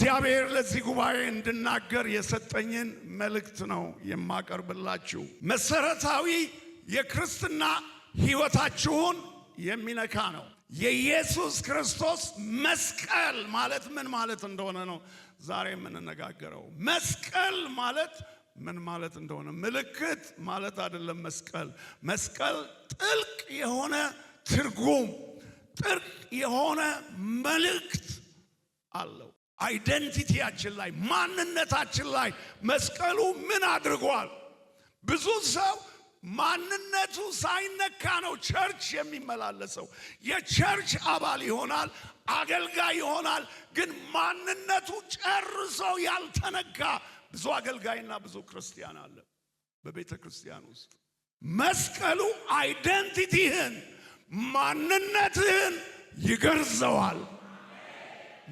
እግዚአብሔር ለዚህ ጉባኤ እንድናገር የሰጠኝን መልእክት ነው የማቀርብላችሁ። መሰረታዊ የክርስትና ሕይወታችሁን የሚነካ ነው። የኢየሱስ ክርስቶስ መስቀል ማለት ምን ማለት እንደሆነ ነው ዛሬ የምንነጋገረው። መስቀል ማለት ምን ማለት እንደሆነ ምልክት ማለት አይደለም። መስቀል ጥልቅ የሆነ ትርጉም፣ ጥልቅ የሆነ መልእክት አለው። አይደንቲቲያችን ላይ፣ ማንነታችን ላይ መስቀሉ ምን አድርጓል? ብዙ ሰው ማንነቱ ሳይነካ ነው ቸርች የሚመላለሰው። የቸርች አባል ይሆናል፣ አገልጋይ ይሆናል፣ ግን ማንነቱ ጨርሶ ያልተነካ ብዙ አገልጋይና ብዙ ክርስቲያን አለ በቤተ ክርስቲያን ውስጥ። መስቀሉ አይደንቲቲህን፣ ማንነትህን ይገርዘዋል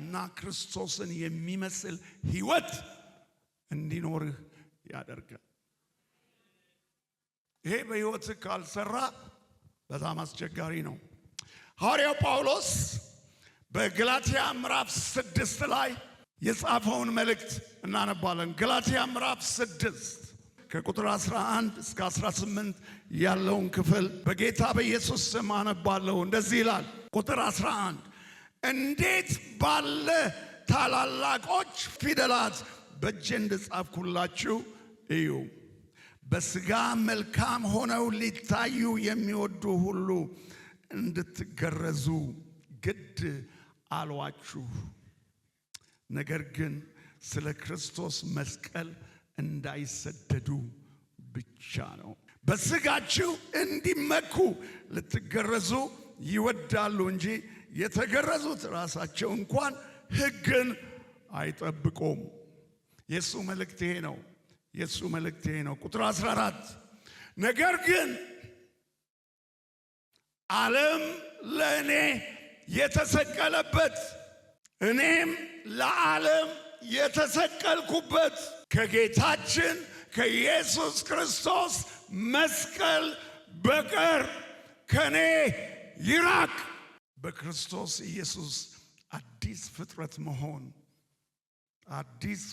እና ክርስቶስን የሚመስል ሕይወት እንዲኖርህ ያደርጋል። ይሄ በሕይወትህ ካልሰራ በጣም አስቸጋሪ ነው። ሐዋርያው ጳውሎስ በገላትያ ምዕራፍ 6 ላይ የጻፈውን መልእክት እናነባለን። ገላትያ ምዕራፍ 6 ከቁጥር 11 እስከ 18 ያለውን ክፍል በጌታ በኢየሱስ ስም አነባለሁ። እንደዚህ ይላል። ቁጥር 11 እንዴት ባለ ታላላቆች ፊደላት በእጄ እንደጻፍኩላችሁ እዩ። በሥጋ መልካም ሆነው ሊታዩ የሚወዱ ሁሉ እንድትገረዙ ግድ አልኋችሁ። ነገር ግን ስለ ክርስቶስ መስቀል እንዳይሰደዱ ብቻ ነው። በሥጋችሁ እንዲመኩ ልትገረዙ ይወዳሉ እንጂ የተገረዙት ራሳቸው እንኳን ሕግን አይጠብቁም። የሱ መልእክት ይሄ ነው። የሱ መልእክት ይሄ ነው። ቁጥር 14 ነገር ግን ዓለም ለእኔ የተሰቀለበት እኔም ለዓለም የተሰቀልኩበት ከጌታችን ከኢየሱስ ክርስቶስ መስቀል በቀር ከኔ ይራቅ። በክርስቶስ ኢየሱስ አዲስ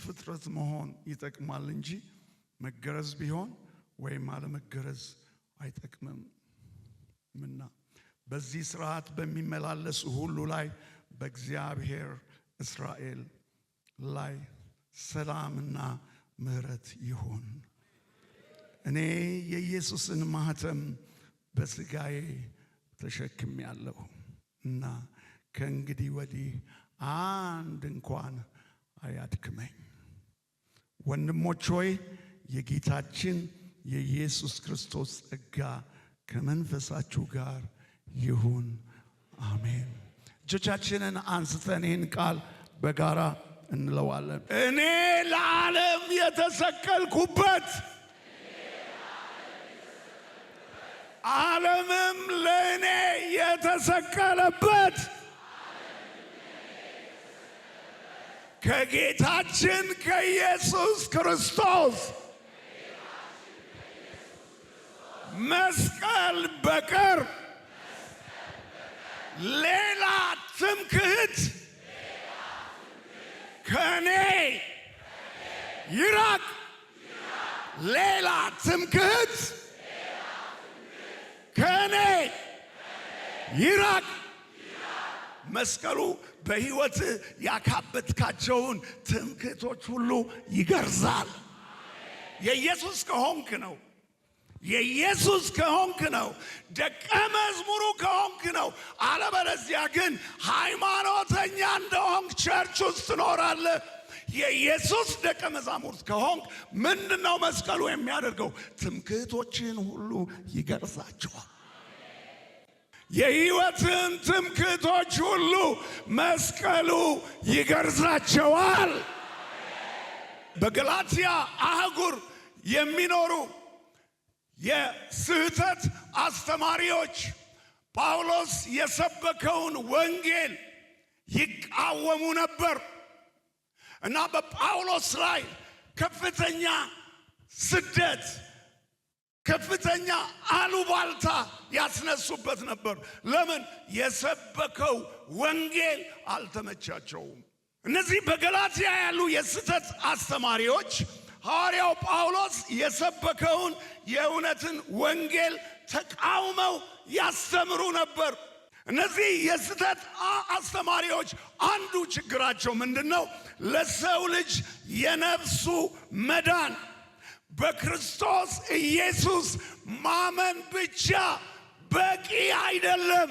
ፍጥረት መሆን ይጠቅማል እንጂ መገረዝ ቢሆን ወይም አለመገረዝ አይጠቅምምና በዚህ ሥርዓት በሚመላለሱ ሁሉ ላይ በእግዚአብሔር እስራኤል ላይ ሰላምና ምሕረት ይሁን። እኔ የኢየሱስን ማኅተም በሥጋዬ ተሸክሜአለሁ እና ከእንግዲህ ወዲህ አንድ እንኳን አያድክመኝ። ወንድሞች ሆይ የጌታችን የኢየሱስ ክርስቶስ ጸጋ ከመንፈሳችሁ ጋር ይሁን፣ አሜን። እጆቻችንን አንስተን ይህን ቃል በጋራ እንለዋለን። እኔ ለዓለም የተሰቀልኩበት ዓለምም ለእኔ የተሰቀለበት ከጌታችን ከኢየሱስ ክርስቶስ መስቀል በቀር ሌላ ትምክህት ከኔ ይራቅ። ሌላ ትምክህት ከኔ ይራቅ። መስቀሉ በሕይወት ያካበትካቸውን ትምክህቶች ሁሉ ይገርዛል። የኢየሱስ ከሆንክ ነው። የኢየሱስ ከሆንክ ነው። ደቀ መዝሙሩ ከሆንክ ነው። አለበለዚያ ግን ሃይማኖተኛ እንደሆንክ ቸርች ውስጥ ትኖራለህ። የኢየሱስ ደቀ መዛሙርት ከሆንክ ምንድነው መስቀሉ የሚያደርገው? ትምክህቶችን ሁሉ ይገርዛቸዋል። የሕይወትን ትምክህቶች ሁሉ መስቀሉ ይገርዛቸዋል። በገላትያ አህጉር የሚኖሩ የስህተት አስተማሪዎች ጳውሎስ የሰበከውን ወንጌል ይቃወሙ ነበር እና በጳውሎስ ላይ ከፍተኛ ስደት፣ ከፍተኛ አሉባልታ ያስነሱበት ነበር። ለምን? የሰበከው ወንጌል አልተመቻቸውም። እነዚህ በገላትያ ያሉ የስህተት አስተማሪዎች ሐዋርያው ጳውሎስ የሰበከውን የእውነትን ወንጌል ተቃውመው ያስተምሩ ነበር። እነዚህ የስህተት አስተማሪዎች አንዱ ችግራቸው ምንድነው? ለሰው ልጅ የነፍሱ መዳን በክርስቶስ ኢየሱስ ማመን ብቻ በቂ አይደለም።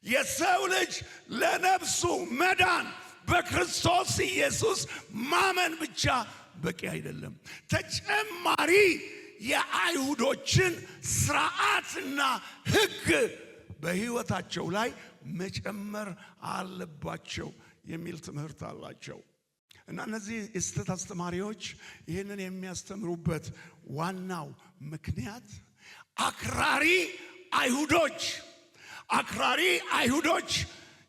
የሰው ልጅ ለነፍሱ መዳን በክርስቶስ ኢየሱስ ማመን ብቻ በቂ አይደለም። ተጨማሪ የአይሁዶችን ስርዓትና ሕግ በሕይወታቸው ላይ መጨመር አለባቸው የሚል ትምህርት አላቸው። እና እነዚህ የስህተት አስተማሪዎች ይህንን የሚያስተምሩበት ዋናው ምክንያት አክራሪ አይሁዶች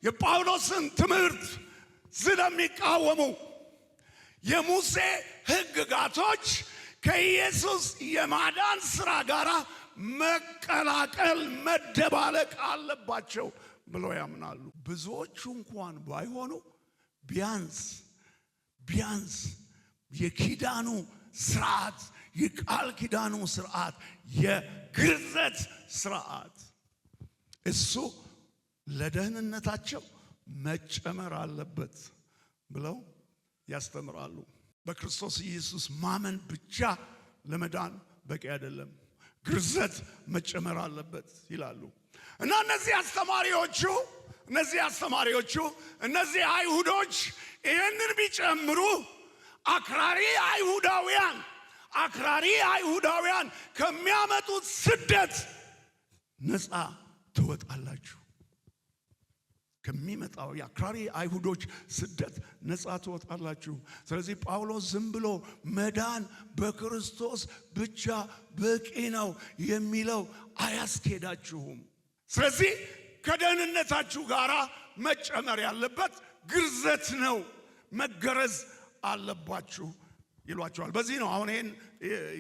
የጳውሎስን ትምህርት ስለሚቃወሙ የሙሴ ሕግጋቶች ከኢየሱስ የማዳን ሥራ ጋር መቀላቀል መደባለቅ አለባቸው ብለው ያምናሉ። ብዙዎቹ እንኳን ባይሆኑ ቢያንስ የኪዳኑ ስርዓት የቃል ኪዳኑ ስርዓት የግርዘት ስርዓት እሱ ለደህንነታቸው መጨመር አለበት ብለው ያስተምራሉ። በክርስቶስ ኢየሱስ ማመን ብቻ ለመዳን በቂ አይደለም፣ ግርዘት መጨመር አለበት ይላሉ። እና እነዚህ አይሁዶች ይህንን ቢጨምሩ አክራሪ አይሁዳውያን ከሚያመጡት ስደት ነፃ ትወጣላችሁ። ከሚመጣው የአክራሪ አይሁዶች ስደት ነፃ ትወጣላችሁ። ስለዚህ ጳውሎስ ዝም ብሎ መዳን በክርስቶስ ብቻ በቂ ነው የሚለው አያስኬዳችሁም። ስለዚህ ከደህንነታችሁ ጋር መጨመር ያለበት ግርዘት ነው፣ መገረዝ አለባችሁ ይሏቸዋል። በዚህ ነው አሁን ይሄን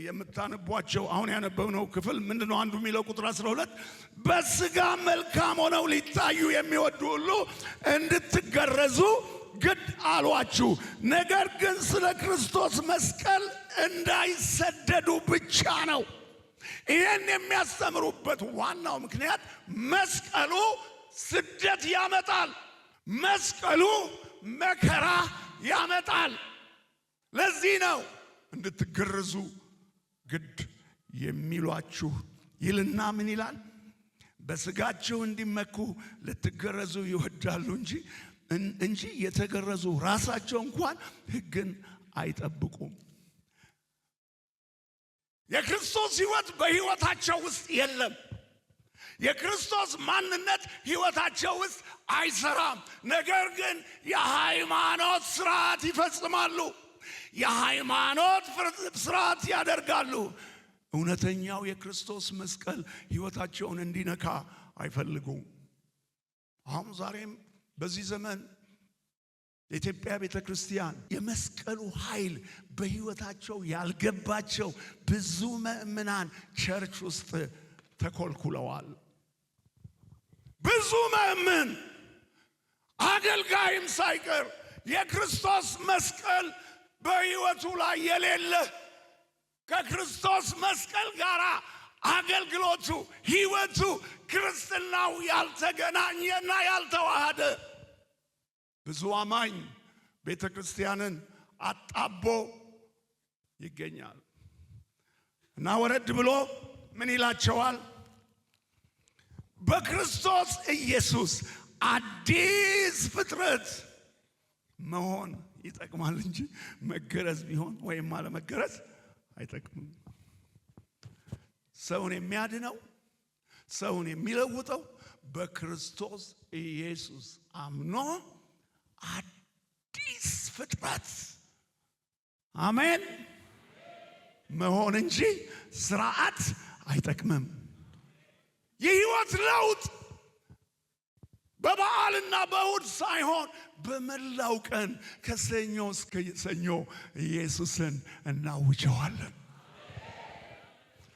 የምታነቧቸው አሁን ያነበብነው ክፍል ምንድነው? አንዱ የሚለው ቁጥር 12 በስጋ መልካም ሆነው ሊታዩ የሚወዱ ሁሉ እንድትገረዙ ግድ አሏችሁ፣ ነገር ግን ስለ ክርስቶስ መስቀል እንዳይሰደዱ ብቻ ነው። ይህን የሚያስተምሩበት ዋናው ምክንያት መስቀሉ ስደት ያመጣል፣ መስቀሉ መከራ ያመጣል። ለዚህ ነው እንድትገረዙ ግድ የሚሏችሁ ይልና ምን ይላል? በስጋቸው እንዲመኩ ልትገረዙ ይወዳሉ እንጂ የተገረዙ ራሳቸው እንኳን ሕግን አይጠብቁም። የክርስቶስ ሕይወት በሕይወታቸው ውስጥ የለም። የክርስቶስ ማንነት ሕይወታቸው ውስጥ አይሰራም። ነገር ግን የሃይማኖት ስርዓት ይፈጽማሉ፣ የሃይማኖት ስርዓት ያደርጋሉ። እውነተኛው የክርስቶስ መስቀል ሕይወታቸውን እንዲነካ አይፈልጉም። አሁን ዛሬም በዚህ ዘመን የኢትዮጵያ ቤተ ክርስቲያን የመስቀሉ ኃይል በሕይወታቸው ያልገባቸው ብዙ ምእምናን ቸርች ውስጥ ተኮልኩለዋል። ብዙ ምእምን አገልጋይም ሳይቀር የክርስቶስ መስቀል በሕይወቱ ላይ የሌለ ከክርስቶስ መስቀል ጋር አገልግሎቱ ሕይወቱ ክርስትናው ያልተገናኘና ያልተዋሃደ ብዙ አማኝ ቤተ ክርስቲያንን አጣቦ ይገኛል። እና ወረድ ብሎ ምን ይላቸዋል? በክርስቶስ ኢየሱስ አዲስ ፍጥረት መሆን ይጠቅማል እንጂ መገረዝ ቢሆን ወይም አለመገረዝ አይጠቅምም። ሰውን የሚያድነው ሰውን የሚለውጠው በክርስቶስ ኢየሱስ አምኖ አዲስ ፍጥረት አሜን መሆን እንጂ ስርዓት አይጠቅምም። የሕይወት ለውጥ በበዓልና በእሁድ ሳይሆን በመላው ቀን ከሰኞ እስከ ሰኞ ኢየሱስን እናውጀዋለን።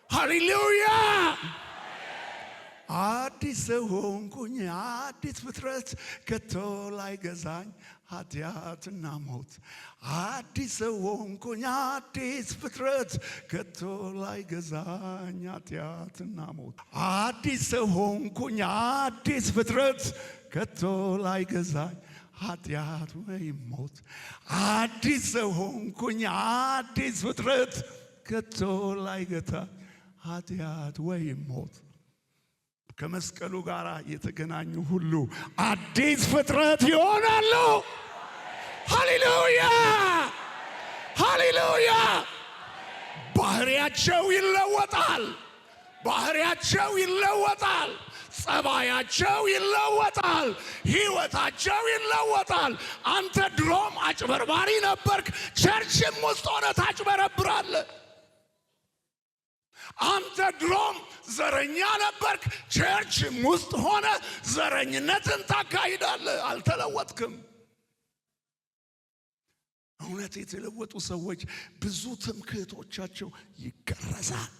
ሃሌሉያ! አዲስ ሰው ሆንኩኝ አዲስ ፍጥረት ከቶ ላይ ገዛኝ ኃጢአትና ሞት አዲስ ሰው ሆንኩኝ አዲስ ፍጥረት ከቶ ላይ ገዛኝ ኃጢአትና ሞት አዲስ ሰው ሆንኩኝ አዲስ ፍጥረት ከቶ ላይ ገዛኝ ኃጢአት ወይም ሞት አዲስ ሰው ሆንኩኝ አዲስ ፍጥረት ከቶ ላይ ገዛኝ ኃጢአት ወይም ሞት ከመስቀሉ ጋር የተገናኙ ሁሉ አዲስ ፍጥረት ይሆናሉ። ሃሌሉያ ሃሌሉያ። ባህሪያቸው ይለወጣል። ባህሪያቸው ይለወጣል። ጸባያቸው ይለወጣል። ሕይወታቸው ይለወጣል። አንተ ድሮም አጭበርባሪ ነበርክ፣ ቸርችም ውስጥ ሆነ ታጭበረብራለህ። አንተ ድሮም ዘረኛ ነበርክ፣ ቸርችም ውስጥ ሆነ ዘረኝነትን ታካሂዳለህ። አልተለወጥክም። እውነት የተለወጡ ሰዎች ብዙ ትምክህቶቻቸው ይገረዛል።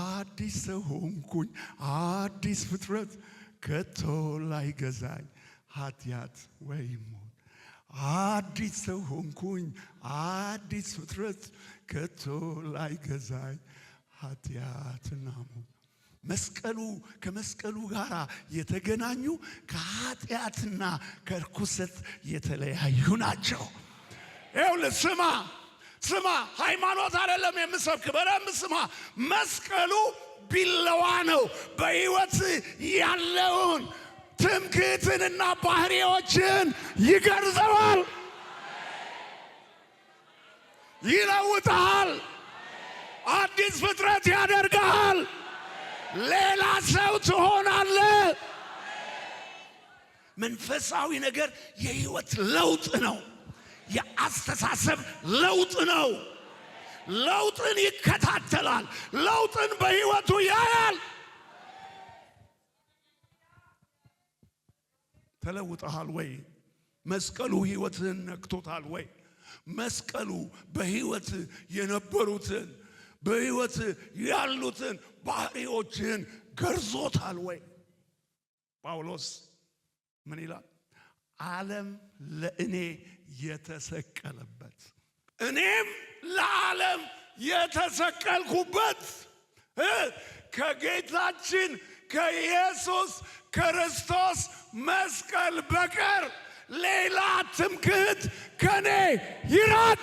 አዲስ ሰው ሆንኩኝ አዲስ ፍጥረት ከቶ ላይ ገዛኝ ኃጢአት ወይም ሞት አዲስ ሰው ሆንኩኝ አዲስ ፍጥረት ከቶ ላይ ገዛኝ ኃጢአትና ሞት መስቀሉ ከመስቀሉ ጋር የተገናኙ ከኃጢአትና ከርኩሰት የተለያዩ ናቸው። ይኸውልህ ስማ ሃይማኖት አይደለም የምሰብክ፣ በደንብ ስማ። መስቀሉ ቢለዋ ነው። በሕይወት ያለውን ትምክህትንና ባህሪዎችን ይገርዘዋል፣ ይለውጣል፣ አዲስ ፍጥረት ያደርጋል፣ ሌላ ሰው ትሆናለህ። መንፈሳዊ ነገር የሕይወት ለውጥ ነው። የአስተሳሰብ ለውጥ ነው። ለውጥን ይከታተላል። ለውጥን በሕይወቱ ያያል። ተለውጠሃል ወይ? መስቀሉ ሕይወትን ነክቶታል ወይ? መስቀሉ በሕይወት የነበሩትን በሕይወት ያሉትን ባህሪዎችን ገርዞታል ወይ? ጳውሎስ ምን ይላል? ዓለም ለእኔ የተሰቀለበት እኔም ለዓለም የተሰቀልኩበት ከጌታችን ከኢየሱስ ክርስቶስ መስቀል በቀር ሌላ ትምክህት ከኔ ይራቅ።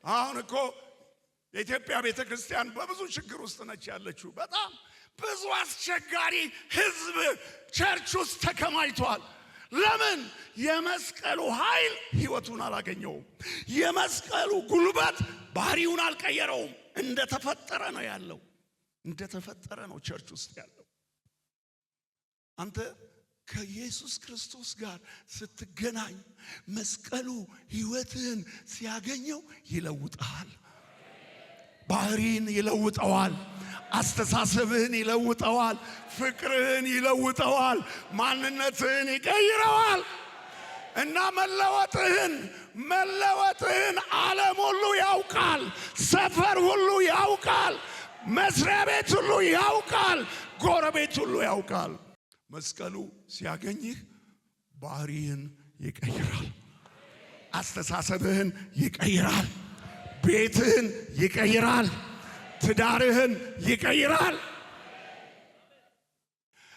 አሁን እኮ የኢትዮጵያ ቤተ ክርስቲያን በብዙ ችግር ውስጥ ነች ያለችው። በጣም ብዙ አስቸጋሪ ሕዝብ ቸርች ውስጥ ተከማችቷል። ለምን? የመስቀሉ ኃይል ሕይወቱን አላገኘውም። የመስቀሉ ጉልበት ባህሪውን አልቀየረውም። እንደተፈጠረ ነው ያለው። እንደተፈጠረ ነው ቸርች ውስጥ ያለው። አንተ ከኢየሱስ ክርስቶስ ጋር ስትገናኝ መስቀሉ ሕይወትህን ሲያገኘው ይለውጣል። ባህሪን ይለውጠዋል። አስተሳሰብህን ይለውጠዋል። ፍቅርህን ይለውጠዋል። ማንነትህን ይቀይረዋል። እና መለወጥህን ዓለም ሁሉ ያውቃል። ሰፈር ሁሉ ያውቃል። መስሪያ ቤት ሁሉ ያውቃል። ጎረቤት ሁሉ ያውቃል። መስቀሉ ሲያገኝህ ባህሪህን ይቀይራል። አስተሳሰብህን ይቀይራል። ቤትህን ይቀይራል። ትዳርህን ይቀይራል።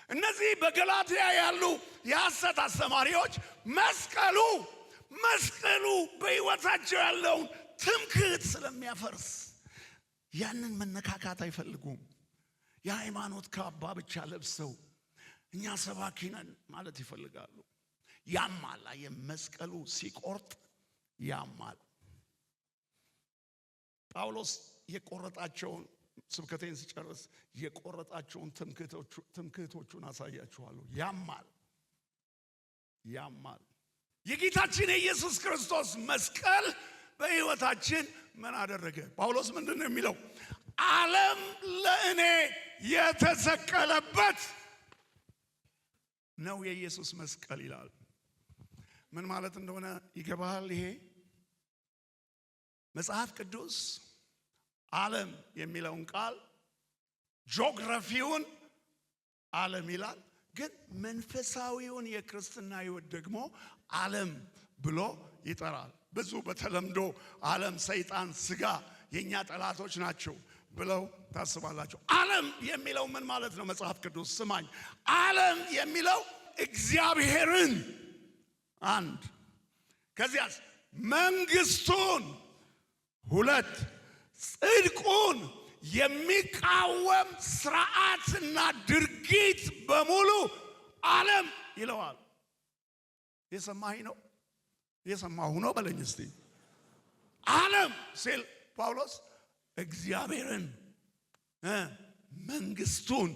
እነዚህ በገላትያ ያሉ የሐሰት አስተማሪዎች መስቀሉ በሕይወታቸው ያለውን ትምክህት ስለሚያፈርስ ያንን መነካካት አይፈልጉም። የሃይማኖት ካባ ብቻ ለብሰው እኛ ሰባኪ ነን ማለት ይፈልጋሉ። ያማል። መስቀሉ ሲቆርጥ ያማል። ጳውሎስ የቆረጣቸውን ስብከቴን ሲጨርስ የቆረጣቸውን ትምክህቶቹን አሳያችኋለሁ። ያማል። የጌታችን የኢየሱስ ክርስቶስ መስቀል በሕይወታችን ምን አደረገ? ጳውሎስ ምንድን ነው የሚለው? ዓለም ለእኔ የተሰቀለበት ነው የኢየሱስ መስቀል ይላል። ምን ማለት እንደሆነ ይገባሃል? ይሄ መጽሐፍ ቅዱስ ዓለም የሚለውን ቃል ጂኦግራፊውን ዓለም ይላል። ግን መንፈሳዊውን የክርስትና ሕይወት ደግሞ ዓለም ብሎ ይጠራል። ብዙ በተለምዶ ዓለም፣ ሰይጣን፣ ስጋ የኛ ጠላቶች ናቸው ብለው ታስባላችሁ። ዓለም የሚለው ምን ማለት ነው? መጽሐፍ ቅዱስ ስማኝ። ዓለም የሚለው እግዚአብሔርን አንድ፣ ከዚያስ መንግስቱን ሁለት፣ ጽድቁን የሚቃወም ስርዓትና ድርጊት በሙሉ ዓለም ይለዋል። የሰማኸኝ ነው? የሰማሁ ነው በለኝ እስቲ። ዓለም ሲል ጳውሎስ እግዚአብሔርን፣ መንግስቱን፣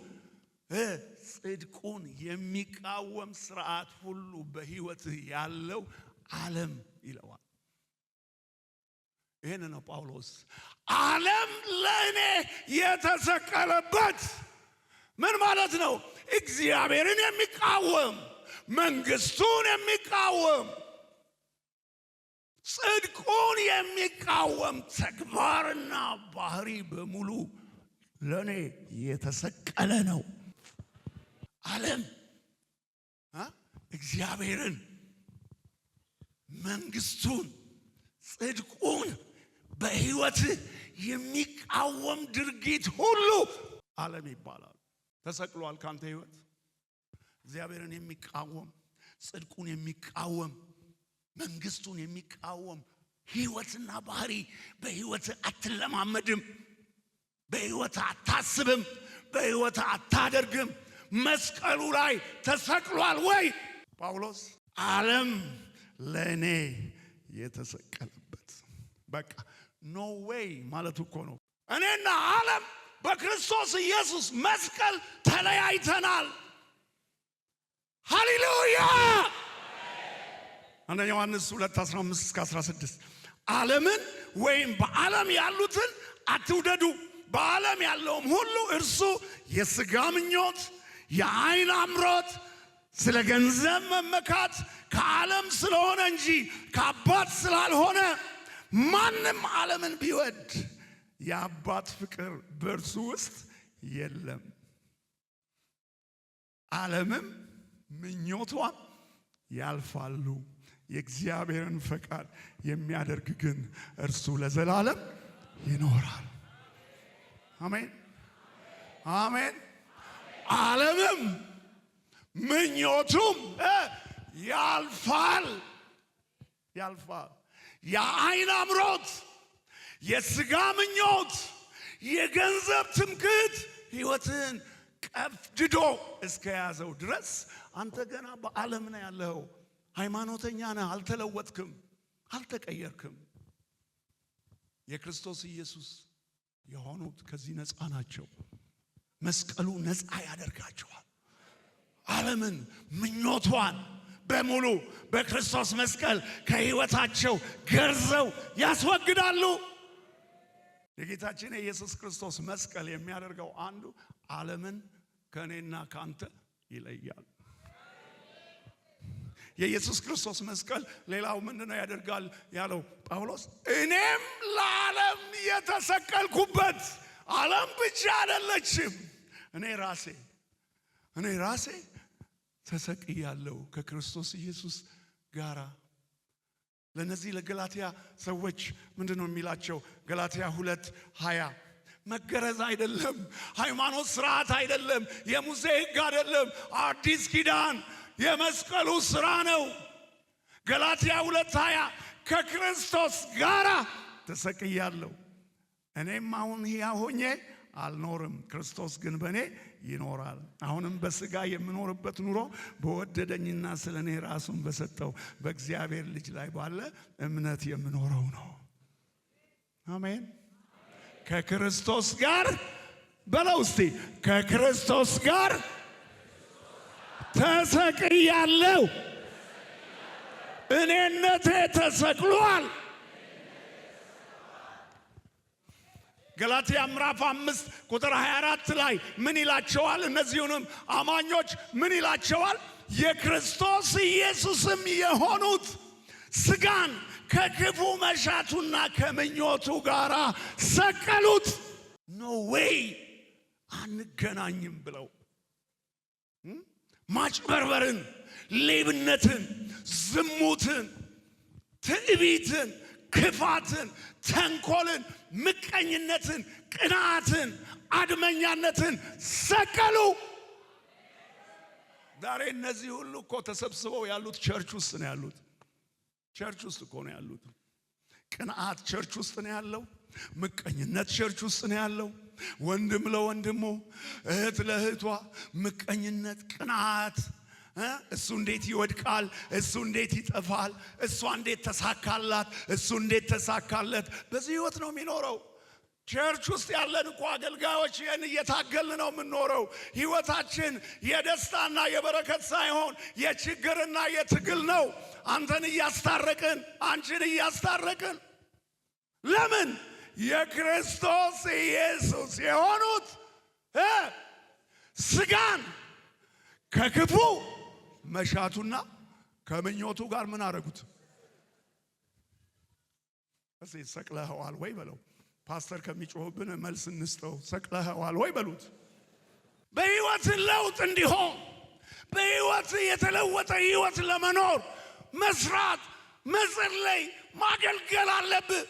ጽድቁን የሚቃወም ስርዓት ሁሉ በህይወትህ ያለው ዓለም ይለዋል። ይሄን ነው ጳውሎስ ዓለም ለእኔ የተሰቀለበት። ምን ማለት ነው? እግዚአብሔርን የሚቃወም መንግስቱን የሚቃወም ጽድቁን የሚቃወም ተግባርና ባህሪ በሙሉ ለእኔ የተሰቀለ ነው። ዓለም እግዚአብሔርን፣ መንግስቱን፣ ጽድቁን በህይወት የሚቃወም ድርጊት ሁሉ ዓለም ይባላል። ተሰቅሏል ካንተ ህይወት። እግዚአብሔርን የሚቃወም፣ ጽድቁን የሚቃወም፣ መንግስቱን የሚቃወም ህይወትና ባህሪ በህይወት አትለማመድም፣ በህይወት አታስብም፣ በህይወት አታደርግም። መስቀሉ ላይ ተሰቅሏል ወይ? ጳውሎስ ዓለም ለእኔ የተሰቀለበት። በቃ ኖ ዌይ ማለት እኮ ነው። እኔና ዓለም በክርስቶስ ኢየሱስ መስቀል ተለያይተናል። ሃሌሉያ። አንደኛ ዮሐንስ 2:15-16 ዓለምን ወይም በዓለም ያሉትን አትውደዱ። በዓለም ያለውም ሁሉ እርሱ የሥጋ ምኞት፣ የዓይን አምሮት፣ ስለ ገንዘብ መመካት ከዓለም ስለሆነ እንጂ ከአባት ስላልሆነ ማንም ዓለምን ቢወድ የአባት ፍቅር በእርሱ ውስጥ የለም። ዓለምም ምኞቷም ያልፋሉ፣ የእግዚአብሔርን ፈቃድ የሚያደርግ ግን እርሱ ለዘላለም ይኖራል። አሜን አሜን። ዓለምም ምኞቱም ያልፋል። የዓይን አምሮት፣ የሥጋ ምኞት፣ የገንዘብ ትምክህት ሕይወትን ቀፍድዶ እስከ ያዘው ድረስ አንተ ገና በዓለም ነው ያለኸው። ሃይማኖተኛ ነህ፣ አልተለወጥክም፣ አልተቀየርክም። የክርስቶስ ኢየሱስ የሆኑት ከዚህ ነፃ ናቸው። መስቀሉ ነፃ ያደርጋቸዋል። ዓለምን ምኞቷን በሙሉ በክርስቶስ መስቀል ከሕይወታቸው ገርዘው ያስወግዳሉ። የጌታችን የኢየሱስ ክርስቶስ መስቀል የሚያደርገው አንዱ ዓለምን ከእኔና ካንተ ይለያል። የኢየሱስ ክርስቶስ መስቀል ሌላው ምንድነው ያደርጋል ያለው ጳውሎስ? እኔም ለዓለም የተሰቀልኩበት። ዓለም ብቻ አይደለችም፣ እኔ ራሴ ተሰቅያለሁ ከክርስቶስ ኢየሱስ ጋር። ለነዚህ ለገላትያ ሰዎች ምንድነው የሚላቸው? ገላትያ 2:20 መገረዝ አይደለም፣ ሃይማኖት ስርዓት አይደለም፣ የሙሴ ሕግ አይደለም፣ አዲስ ኪዳን የመስቀሉ ስራ ነው። ገላትያ 2:20 ከክርስቶስ ጋር ተሰቅያለሁ፣ እኔም አሁን ሕያው ሆኜ አልኖርም፣ ክርስቶስ ግን በእኔ ይኖራል። አሁንም በሥጋ የምኖርበት ኑሮ በወደደኝና ስለ እኔ ራሱን በሰጠው በእግዚአብሔር ልጅ ላይ ባለ እምነት የምኖረው ነው። አሜን። ከክርስቶስ ጋር በለው እስቲ፣ ከክርስቶስ ጋር ተሰቅያለሁ። እኔነቴ ተሰቅሏል። ገላትያ ምዕራፍ 5:24 ላይ ምን ይላቸዋል? እነዚሁንም አማኞች ምን ይላቸዋል? የክርስቶስ ኢየሱስም የሆኑት ሥጋን ከክፉ መሻቱና ከምኞቱ ጋር ሰቀሉት። ኖ ዌይ አንገናኝም ብለው ማጭበርበርን፣ ሌብነትን፣ ዝሙትን፣ ትዕቢትን፣ ክፋትን፣ ተንኮልን፣ ምቀኝነትን፣ ቅንዓትን፣ አድመኛነትን ሰቀሉ። ዛሬ እነዚህ ሁሉ እኮ ተሰብስበው ያሉት ቸርች ውስጥ ነው ያሉት። ቸርች ውስጥ እኮ ነው ያሉት። ቅንዓት ቸርች ውስጥ ነው ያለው። ምቀኝነት ቸርች ውስጥ ነው ያለው። ወንድም ለወንድሙ፣ እህት ለእህቷ ምቀኝነት፣ ቅንዓት። እሱ እንዴት ይወድቃል? እሱ እንዴት ይጠፋል? እሷ እንዴት ተሳካላት? እሱ እንዴት ተሳካለት? በዚህ ህይወት ነው የሚኖረው። ቸርች ውስጥ ያለን እኮ አገልጋዮች ይህን እየታገልን ነው የምንኖረው። ህይወታችን የደስታና የበረከት ሳይሆን የችግርና የትግል ነው። አንተን እያስታረቅን፣ አንቺን እያስታረቅን። ለምን? የክርስቶስ ኢየሱስ የሆኑት ስጋን ከክፉ መሻቱና ከምኞቱ ጋር ምን አረጉት? እዚህ ሰቅለኸዋል ወይ በለው። ፓስተር ከሚጮህብን መልስ እንስጠው። ሰቅለኸዋል ወይ በሉት። በህይወት ለውጥ እንዲሆን፣ በህይወት የተለወጠ ህይወት ለመኖር መስራት፣ መጸለይ፣ ማገልገል አለብህ።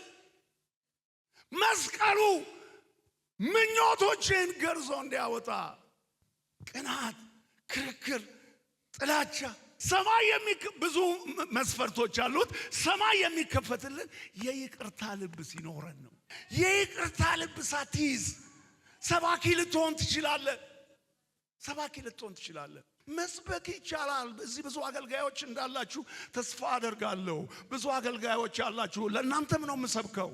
መስቀሉ ምኞቶችን ገርዞ እንዲያወጣ፣ ቅናት፣ ክርክር፣ ጥላቻ ሰማይ ብዙ መስፈርቶች አሉት። ሰማይ የሚከፈትልን የይቅርታ ልብ ሲኖረን ነው። የይቅርታ ልብ ሳትይዝ ሰባኪ ልትሆን ትችላለህ። ሰባኪ ልትሆን ትችላለህ። መስበክ ይቻላል። እዚህ ብዙ አገልጋዮች እንዳላችሁ ተስፋ አደርጋለሁ። ብዙ አገልጋዮች ያላችሁ፣ ለእናንተም ነው የምሰብከው።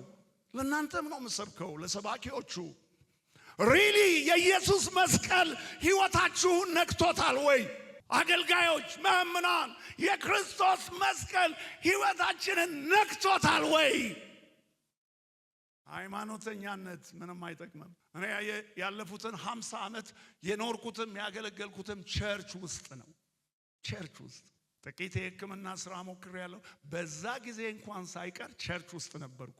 ለእናንተም ነው የምሰብከው፣ ለሰባኪዎቹ። ሪሊ የኢየሱስ መስቀል ህይወታችሁን ነክቶታል ወይ? አገልጋዮች፣ መምናን፣ የክርስቶስ መስቀል ህይወታችንን ነክቶታል ወይ? ሃይማኖተኛነት ምንም አይጠቅምም። እኔ ያለፉትን 50 ዓመት የኖርኩትም ያገለገልኩትም ቸርች ውስጥ ነው። ቸርች ውስጥ ጥቂት የሕክምና ስራ ሞክሬያለሁ። በዛ ጊዜ እንኳን ሳይቀር ቸርች ውስጥ ነበርኩ።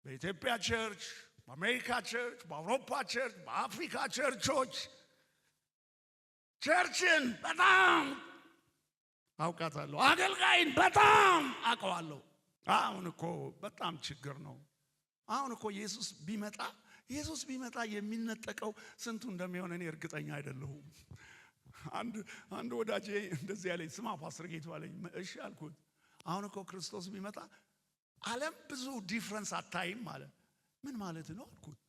በኢትዮጵያ ቸርች፣ በአሜሪካ ቸርች፣ በአውሮፓ ቸርች፣ በአፍሪካ ቸርቾች ቸርችን በጣም አውቃታለሁ። አገልጋይን በጣም አውቀዋለሁ። አሁን እኮ በጣም ችግር ነው። አሁን እኮ ኢየሱስ ቢመጣ የሚነጠቀው ስንቱ እንደሚሆን እኔ እርግጠኛ አይደለሁም። አንድ ወዳጄ እንደዚህ ያለኝ፣ ስማ ፓስተር ጌቱ አለኝ። እሺ አልኩት። አሁን እኮ ክርስቶስ ቢመጣ ዓለም ብዙ ዲፍረንስ አታይም አለ። ምን ማለት ነው አልኩት።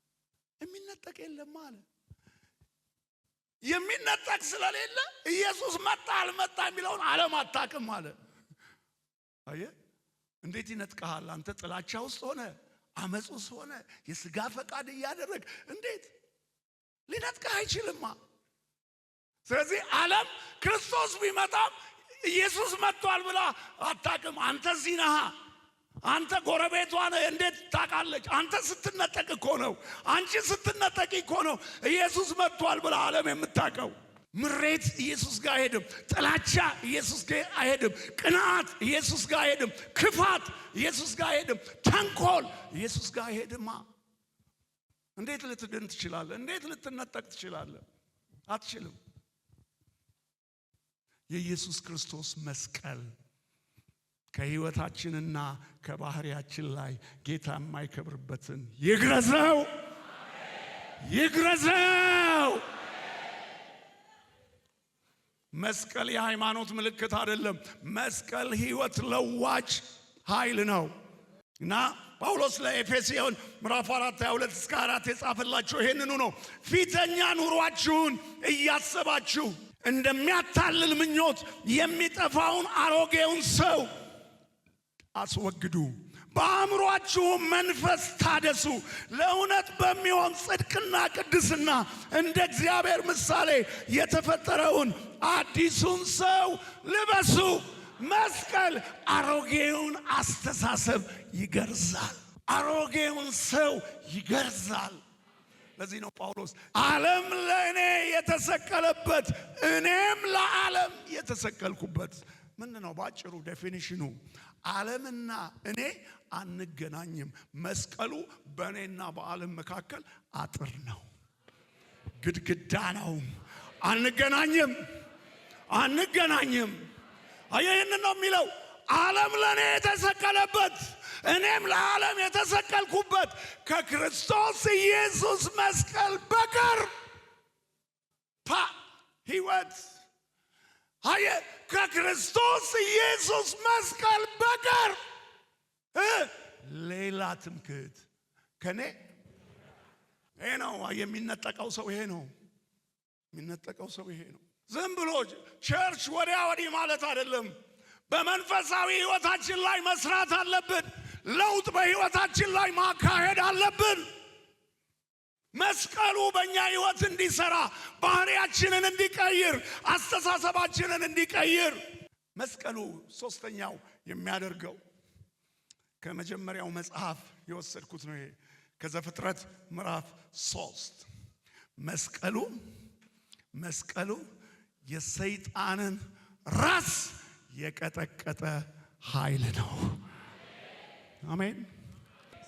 የሚነጠቅ የለም አለ። የሚነጠቅ ስለሌለ ኢየሱስ መጣ አልመጣ የሚለውን ዓለም አታውቅም አለ። አየህ እንዴት ይነጥቀሃል? አንተ ጥላቻ ውስጥ ሆነ፣ አመጽ ውስጥ ሆነ፣ የሥጋ ፈቃድ እያደረግ እንዴት ሊነጥቀህ አይችልማ። ስለዚህ ዓለም ክርስቶስ ቢመጣም ኢየሱስ መጥቷል ብላ አታውቅም። አንተ እዚህ ነህ፣ አንተ ጎረቤቷ ነህ፣ እንዴት ታውቃለች? አንተ ስትነጠቅ እኮ ነው፣ አንቺ ስትነጠቂ እኮ ነው ኢየሱስ መጥቷል ብላ ዓለም የምታውቀው። ምሬት ኢየሱስ ጋር አይሄድም። ጥላቻ ኢየሱስ ጋር አይሄድም። ቅንዓት ኢየሱስ ጋር አይሄድም። ክፋት ኢየሱስ ጋር አይሄድም። ተንኮል ኢየሱስ ጋር አይሄድማ። እንዴት ልትድን ትችላለህ? እንዴት ልትነጠቅ ትችላለህ? አትችልም። የኢየሱስ ክርስቶስ መስቀል ከህይወታችንና ከባህሪያችን ላይ ጌታ የማይከብርበትን ይግረዘው፣ ይግረዘው። መስቀል የሃይማኖት ምልክት አይደለም። መስቀል ህይወት ለዋጭ ኃይል ነው እና ጳውሎስ ለኤፌሶን ምዕራፍ 4:22-4 የጻፈላችሁ ይሄንኑ ነው። ፊተኛ ኑሯችሁን እያሰባችሁ እንደሚያታልል ምኞት የሚጠፋውን አሮጌውን ሰው አስወግዱ፣ በአእምሮአችሁም መንፈስ ታደሱ፣ ለእውነት በሚሆን ጽድቅና ቅድስና እንደ እግዚአብሔር ምሳሌ የተፈጠረውን አዲሱን ሰው ልበሱ። መስቀል አሮጌውን አስተሳሰብ ይገርዛል። አሮጌውን ሰው ይገርዛል። ለዚህ ነው ጳውሎስ ዓለም ለእኔ የተሰቀለበት እኔም ለዓለም የተሰቀልኩበት። ምንድነው ባጭሩ ዴፊኒሽኑ? ዓለምና እኔ አንገናኝም። መስቀሉ በእኔና በዓለም መካከል አጥር ነው፣ ግድግዳ ነው። አንገናኝም። ይህን ነው የሚለው። ዓለም ለእኔ የተሰቀለበት እኔም ለዓለም የተሰቀልኩበት ከክርስቶስ ኢየሱስ መስቀል በቀር ሕይወት ከክርስቶስ ኢየሱስ መስቀል በቀር ሌላ ትምክህት ከኔ ይሄ ነው የሚነጠቀው ሰው። ይሄ ነው የሚነጠቀው ሰው። ይሄ ነው ዝም ብሎ ቸርች ወዲያ ወዲህ ማለት አይደለም። በመንፈሳዊ ሕይወታችን ላይ መስራት አለብን። ለውጥ በሕይወታችን ላይ ማካሄድ አለብን። መስቀሉ በእኛ ሕይወት እንዲሰራ፣ ባህሪያችንን እንዲቀይር፣ አስተሳሰባችንን እንዲቀይር መስቀሉ ሶስተኛው የሚያደርገው ከመጀመሪያው መጽሐፍ የወሰድኩት ነው። ይሄ ከዘፍጥረት ምዕራፍ 3 መስቀሉ የሰይጣንን ራስ የቀጠቀጠ ኃይል ነው። አሜን።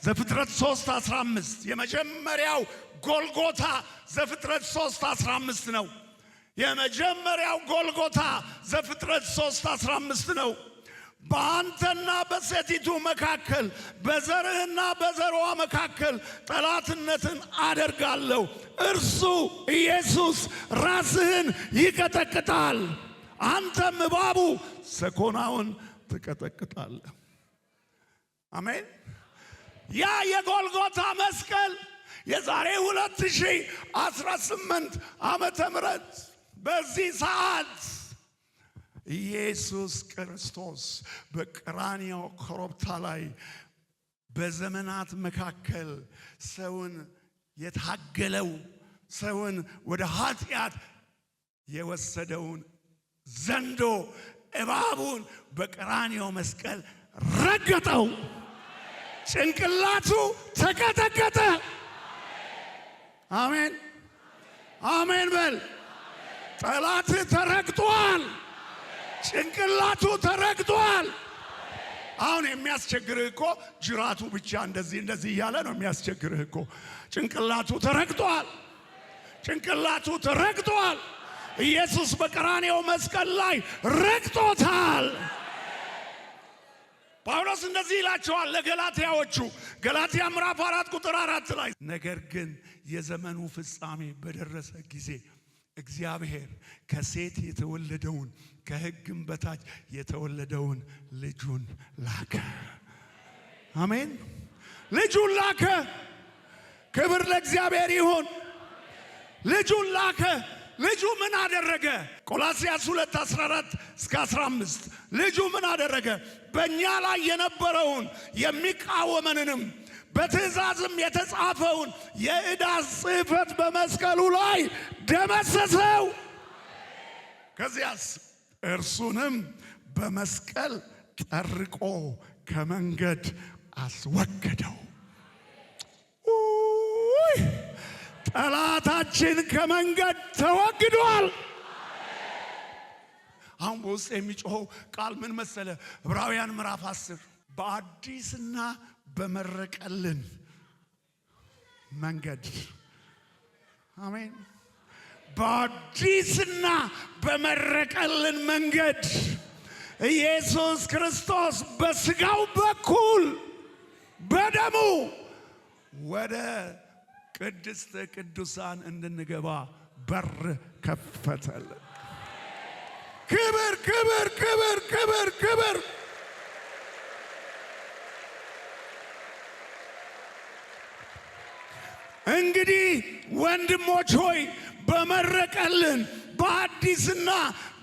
ዘፍጥረት 3:15 የመጀመሪያው ጎልጎታ ዘፍጥረት 3:15 ነው። የመጀመሪያው ጎልጎታ ዘፍጥረት 3:15 ነው። በአንተና በሴቲቱ መካከል በዘርህና በዘሯ መካከል ጠላትነትን አደርጋለሁ። እርሱ ኢየሱስ ራስህን ይቀጠቅጣል፣ አንተም እባቡ ሰኮናውን ትቀጠቅጣለህ። አሜን። ያ የጎልጎታ መስቀል የዛሬ 2018 ዓመተ ምህረት በዚህ ሰዓት ኢየሱስ ክርስቶስ በቀራንዮ ኮረብታ ላይ በዘመናት መካከል ሰውን የታገለው ሰውን ወደ ኃጢአት የወሰደውን ዘንዶ እባቡን በቀራንዮ መስቀል ረገጠው። ጭንቅላቱ ተቀጠቀጠ። አሜን አሜን በል። ጠላት ተረግጧል። ጭንቅላቱ ተረግጧል። አሁን የሚያስቸግርህ እኮ ጅራቱ ብቻ እንደዚህ እያለ ነው የሚያስቸግርህ እኮ። ጭንቅላቱ ተረግጧል። ኢየሱስ በቀራንዮ መስቀል ላይ ረግጦታል። ጳውሎስ እንደዚህ ይላቸዋል ለገላትያዎቹ፣ ገላትያ ምዕራፍ 4 ቁጥር 4 ላይ ነገር ግን የዘመኑ ፍጻሜ በደረሰ ጊዜ እግዚአብሔር ከሴት የተወለደውን ከሕግም በታች የተወለደውን ልጁን ላከ። አሜን። ልጁን ላከ። ክብር ለእግዚአብሔር ይሁን። ልጁን ላከ። ልጁ ምን አደረገ? ቆላስይስ 2:14-15 ልጁ ምን አደረገ? በእኛ ላይ የነበረውን የሚቃወመንንም በትእዛዝም የተጻፈውን የዕዳ ጽሕፈት በመስቀሉ ላይ ደመሰሰው። ከዚያስ እርሱንም በመስቀል ጠርቆ ከመንገድ አስወገደው። ጠላታችን ከመንገድ ተወግዷል። አሁን በውስጥ የሚጮኸው ቃል ምን መሰለ? ዕብራውያን ምዕራፍ 10 በአዲስና በመረቀልን መንገድ። አሜን። በአዲስና በመረቀልን መንገድ ኢየሱስ ክርስቶስ በሥጋው በኩል በደሙ ወደ ቅድስተ ቅዱሳን እንድንገባ በር ከፈተልን። ክብር ክብር ክብር ክብር ክብር። እንግዲህ ወንድሞች ሆይ በመረቀልን በአዲስና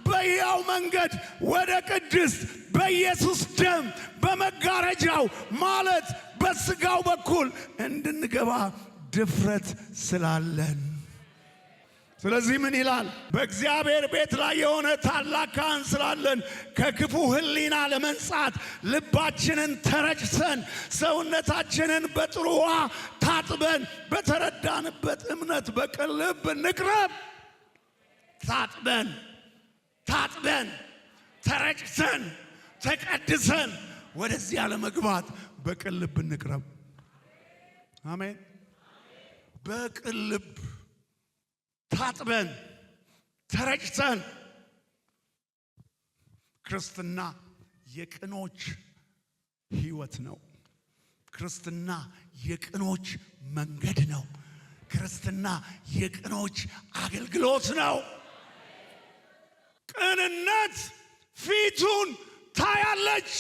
በሕያው መንገድ ወደ ቅድስት በኢየሱስ ደም በመጋረጃው ማለት በሥጋው በኩል እንድንገባ ድፍረት ስላለን። ስለዚህ ምን ይላል? በእግዚአብሔር ቤት ላይ የሆነ ታላቅ ካህን ስላለን ከክፉ ሕሊና ለመንጻት ልባችንን ተረጭተን ሰውነታችንን በጥሩ ውሃ ታጥበን በተረዳንበት እምነት በቅን ልብ እንቅረብ። ታጥበን ተረጭተን ተቀድሰን ወደዚህ ለመግባት በቅን ልብ እንቅረብ። አሜን። በቅን ልብ ታጥበን ተረጭተን። ክርስትና የቅኖች ሕይወት ነው። ክርስትና የቅኖች መንገድ ነው። ክርስትና የቅኖች አገልግሎት ነው። ቅንነት ፊቱን ታያለች።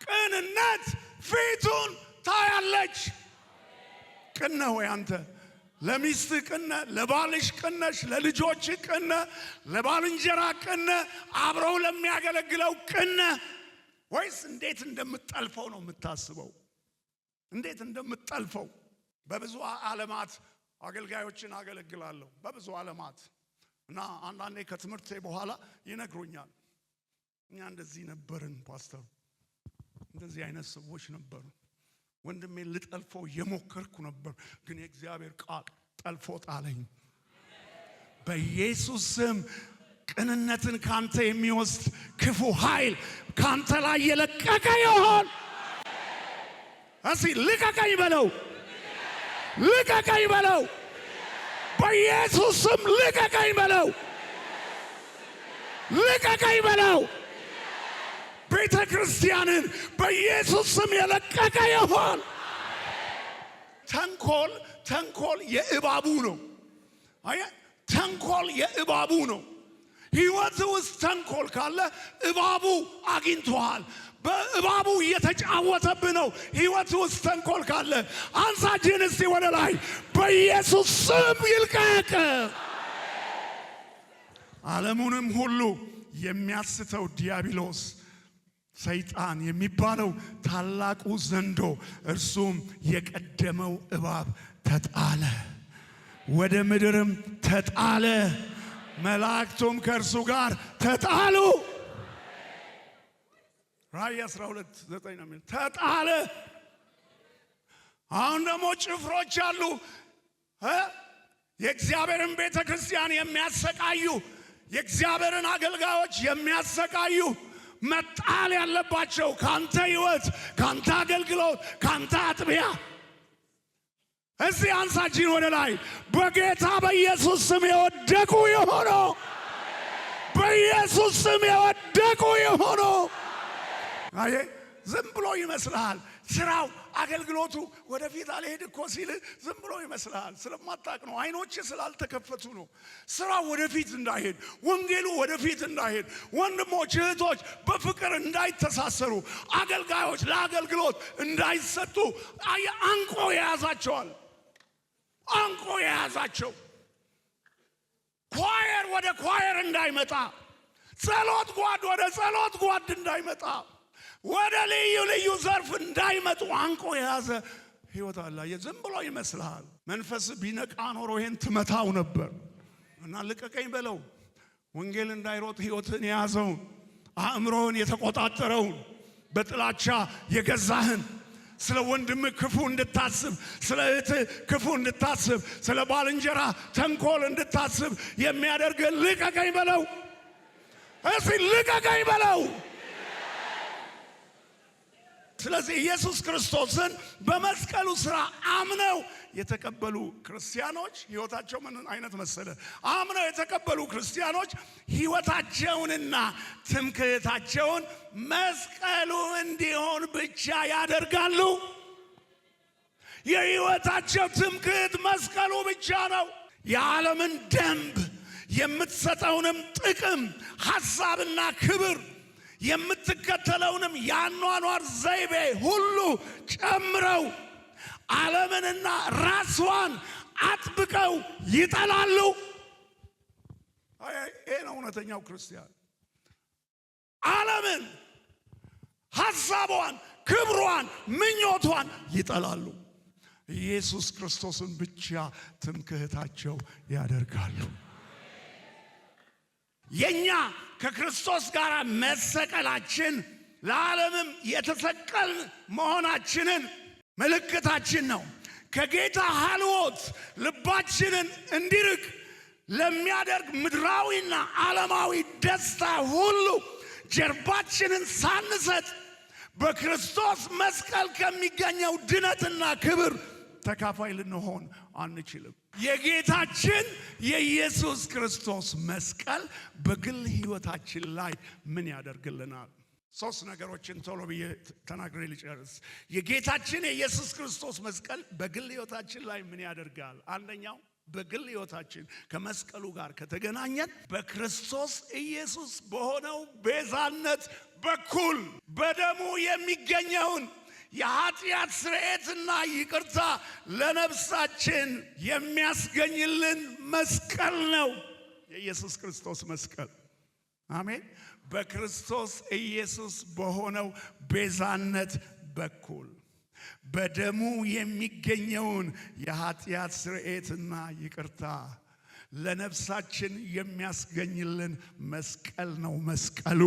ቅንነት ፊቱን ታያለች። ቅን ወይ አንተ? ለሚስት ቅነ፣ ለባልሽ ቅነሽ፣ ለልጆች ቅነ፣ ለባልንጀራ ቅነ፣ አብረው ለሚያገለግለው ቅነ ወይስ እንዴት እንደምትጠልፈው ነው የምታስበው? እንዴት እንደምትጠልፈው። በብዙ ዓለማት አገልጋዮችን አገለግላለሁ። በብዙ ዓለማት እና አንዳንዴ ከትምህርቴ በኋላ ይነግሩኛል፣ እኛ እንደዚህ ነበርን ፓስተር፣ እንደዚህ አይነት ሰዎች ነበሩ። ወንድሜ ልጠልፈው የሞከርኩ ነበር፣ ግን የእግዚአብሔር ቃል ጠልፎ ጣለኝ። በኢየሱስ ስም ቅንነትን ካንተ የሚወስድ ክፉ ኃይል ካንተ ላይ የለቀቀ ይሆን። እስኪ ልቀቀኝ በለው፣ ልቀቀኝ በለው። በኢየሱስ ስም ልቀቀኝ በለው፣ ልቀቀኝ በለው። ቤተ ክርስቲያንን በኢየሱስ ስም የለቀቀ ይሆን። ተንኮል የእባቡ ነው። አየህ፣ ተንኮል የእባቡ ነው። ሕይወት ውስጥ ተንኮል ካለ እባቡ አግኝቶሃል። በእባቡ እየተጫወተብህ ነው። ሕይወት ውስጥ ተንኮል ካለ አንሳ እጅህን እስቲ ወደ ላይ። በኢየሱስ ስም ይልቀቅ። ዓለሙንም ሁሉ የሚያስተው ዲያብሎስ ሰይጣን የሚባለው ታላቁ ዘንዶ እርሱም የቀደመው እባብ ተጣለ፣ ወደ ምድርም ተጣለ፣ መላእክቱም ከእርሱ ጋር ተጣሉ። ራእይ 12:9 ነው የሚል ተጣለ። አሁን ደግሞ ጭፍሮች አሉ የእግዚአብሔርን ቤተ ክርስቲያን የሚያሰቃዩ፣ የእግዚአብሔርን አገልጋዮች የሚያሰቃዩ፣ መጣል ያለባቸው ካንተ ሕይወት፣ ካንተ አገልግሎት፣ ካንተ አጥቢያ። እዚህ አንሳችን ወደ ላይ። በጌታ በኢየሱስ ስም የወደቁ ይሆኑ፣ በኢየሱስ ስም የወደቁ ይሆኑ። አየ ዝም ብሎ ይመስልሃል ስራው አገልግሎቱ ወደፊት አልሄድ እኮ ሲል ዝም ብሎ ይመስልሃል። ስለማታውቅ ነው። አይኖች ስላልተከፈቱ ነው። ስራው ወደፊት እንዳይሄድ፣ ወንጌሉ ወደፊት እንዳይሄድ፣ ወንድሞች እህቶች በፍቅር እንዳይተሳሰሩ፣ አገልጋዮች ለአገልግሎት እንዳይሰጡ አንቆ የያዛቸዋል። አንቆ የያዛቸው ኳየር ወደ ኳየር እንዳይመጣ፣ ጸሎት ጓድ ወደ ጸሎት ጓድ እንዳይመጣ፣ ወደ ልዩ ልዩ ዘርፍ እንዳይመጡ አንቆ የያዘ ሕይወት አለ። ዝም ብሎ ይመስልሃል። መንፈስ ቢነቃ ኖሮ ይሄን ትመታው ነበር። እና ልቀቀኝ በለው። ወንጌል እንዳይሮጥ ሕይወትን የያዘውን አእምሮህን የተቆጣጠረውን በጥላቻ የገዛህን ስለ ወንድም ክፉ እንድታስብ፣ ስለ እህት ክፉ እንድታስብ፣ ስለ ባልንጀራ ተንኮል እንድታስብ የሚያደርግህ ልቀቀኝ በለው። እስቲ ልቀቀኝ በለው። ስለዚህ ኢየሱስ ክርስቶስን በመስቀሉ ሥራ አምነው የተቀበሉ ክርስቲያኖች ሕይወታቸው ምን አይነት መሰለ? አምነው የተቀበሉ ክርስቲያኖች ሕይወታቸውንና ትምክህታቸውን መስቀሉ እንዲሆን ብቻ ያደርጋሉ። የሕይወታቸው ትምክህት መስቀሉ ብቻ ነው። የዓለምን ደንብ የምትሰጠውንም ጥቅም ሐሳብና ክብር የምትከተለውንም የአኗኗር ዘይቤ ሁሉ ጨምረው ዓለምንና ራስዋን አጥብቀው ይጠላሉ። ይሄ ነው እውነተኛው ክርስቲያን። ዓለምን፣ ሐሳቧን፣ ክብሯን፣ ምኞቷን ይጠላሉ። ኢየሱስ ክርስቶስን ብቻ ትምክህታቸው ያደርጋሉ። የኛ ከክርስቶስ ጋር መሰቀላችን ለዓለምም የተሰቀልን መሆናችንን ምልክታችን ነው። ከጌታ ሀልዎት ልባችንን እንዲርቅ ለሚያደርግ ምድራዊና ዓለማዊ ደስታ ሁሉ ጀርባችንን ሳንሰጥ በክርስቶስ መስቀል ከሚገኘው ድነትና ክብር ተካፋይ ልንሆን አንችልም። የጌታችን የኢየሱስ ክርስቶስ መስቀል በግል ሕይወታችን ላይ ምን ያደርግልናል? ሶስት ነገሮችን ቶሎ ብዬ ተናግሬ ልጨርስ። የጌታችን የኢየሱስ ክርስቶስ መስቀል በግል ሕይወታችን ላይ ምን ያደርጋል? አንደኛው በግል ሕይወታችን ከመስቀሉ ጋር ከተገናኘን በክርስቶስ ኢየሱስ በሆነው ቤዛነት በኩል በደሙ የሚገኘውን የኃጢአት ስርየትና ይቅርታ ለነፍሳችን የሚያስገኝልን መስቀል ነው የኢየሱስ ክርስቶስ መስቀል። አሜን። በክርስቶስ ኢየሱስ በሆነው ቤዛነት በኩል በደሙ የሚገኘውን የኃጢአት ስርየትና ይቅርታ ለነፍሳችን የሚያስገኝልን መስቀል ነው። መስቀሉ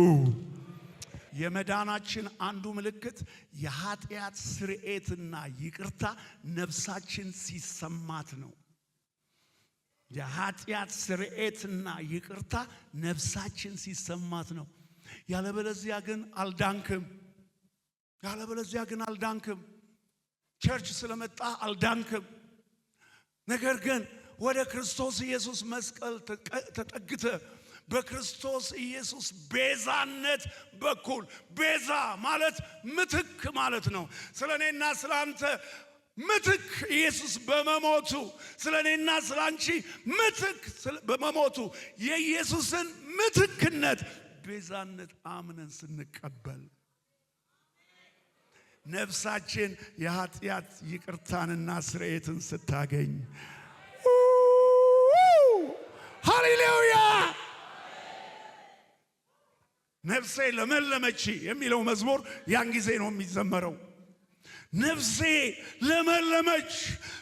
የመዳናችን አንዱ ምልክት የኃጢአት ስርየትና ይቅርታ ነፍሳችን ሲሰማት ነው። የኃጢአት ስርየትና ይቅርታ ነፍሳችን ሲሰማት ነው። ያለበለዚያ ግን አልዳንክም። ቸርች ስለመጣ አልዳንክም። ነገር ግን ወደ ክርስቶስ ኢየሱስ መስቀል ተጠግተ በክርስቶስ ኢየሱስ ቤዛነት በኩል ቤዛ ማለት ምትክ ማለት ነው። ስለኔና ስላንተ ምትክ ኢየሱስ በመሞቱ ስለኔና ስላንቺ ምትክ በመሞቱ የኢየሱስን ምትክነት ቤዛነት አምነን ስንቀበል ነፍሳችን የኃጢአት ይቅርታንና ስርየትን ስታገኝ ሃሌሉያ ነፍሴ ለመለመች የሚለው መዝሙር ያን ጊዜ ነው የሚዘመረው። ነፍሴ ለመለመች፣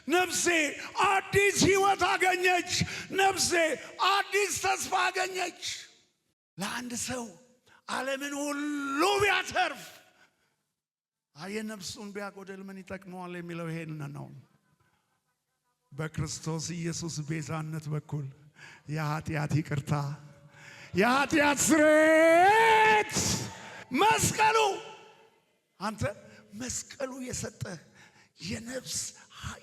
ነፍሴ አዲስ ሕይወት አገኘች፣ ነፍሴ አዲስ ተስፋ አገኘች። ለአንድ ሰው ዓለምን ሁሉ ቢያተርፍ ነፍሱን ቢያጎድል ምን ይጠቅመዋል የሚለው ይሄን ነው። በክርስቶስ ኢየሱስ ቤዛነት በኩል የኃጢአት ይቅርታ፣ የኃጢአት ስርየት መስቀሉ አንተ መስቀሉ የሰጠህ የነፍስ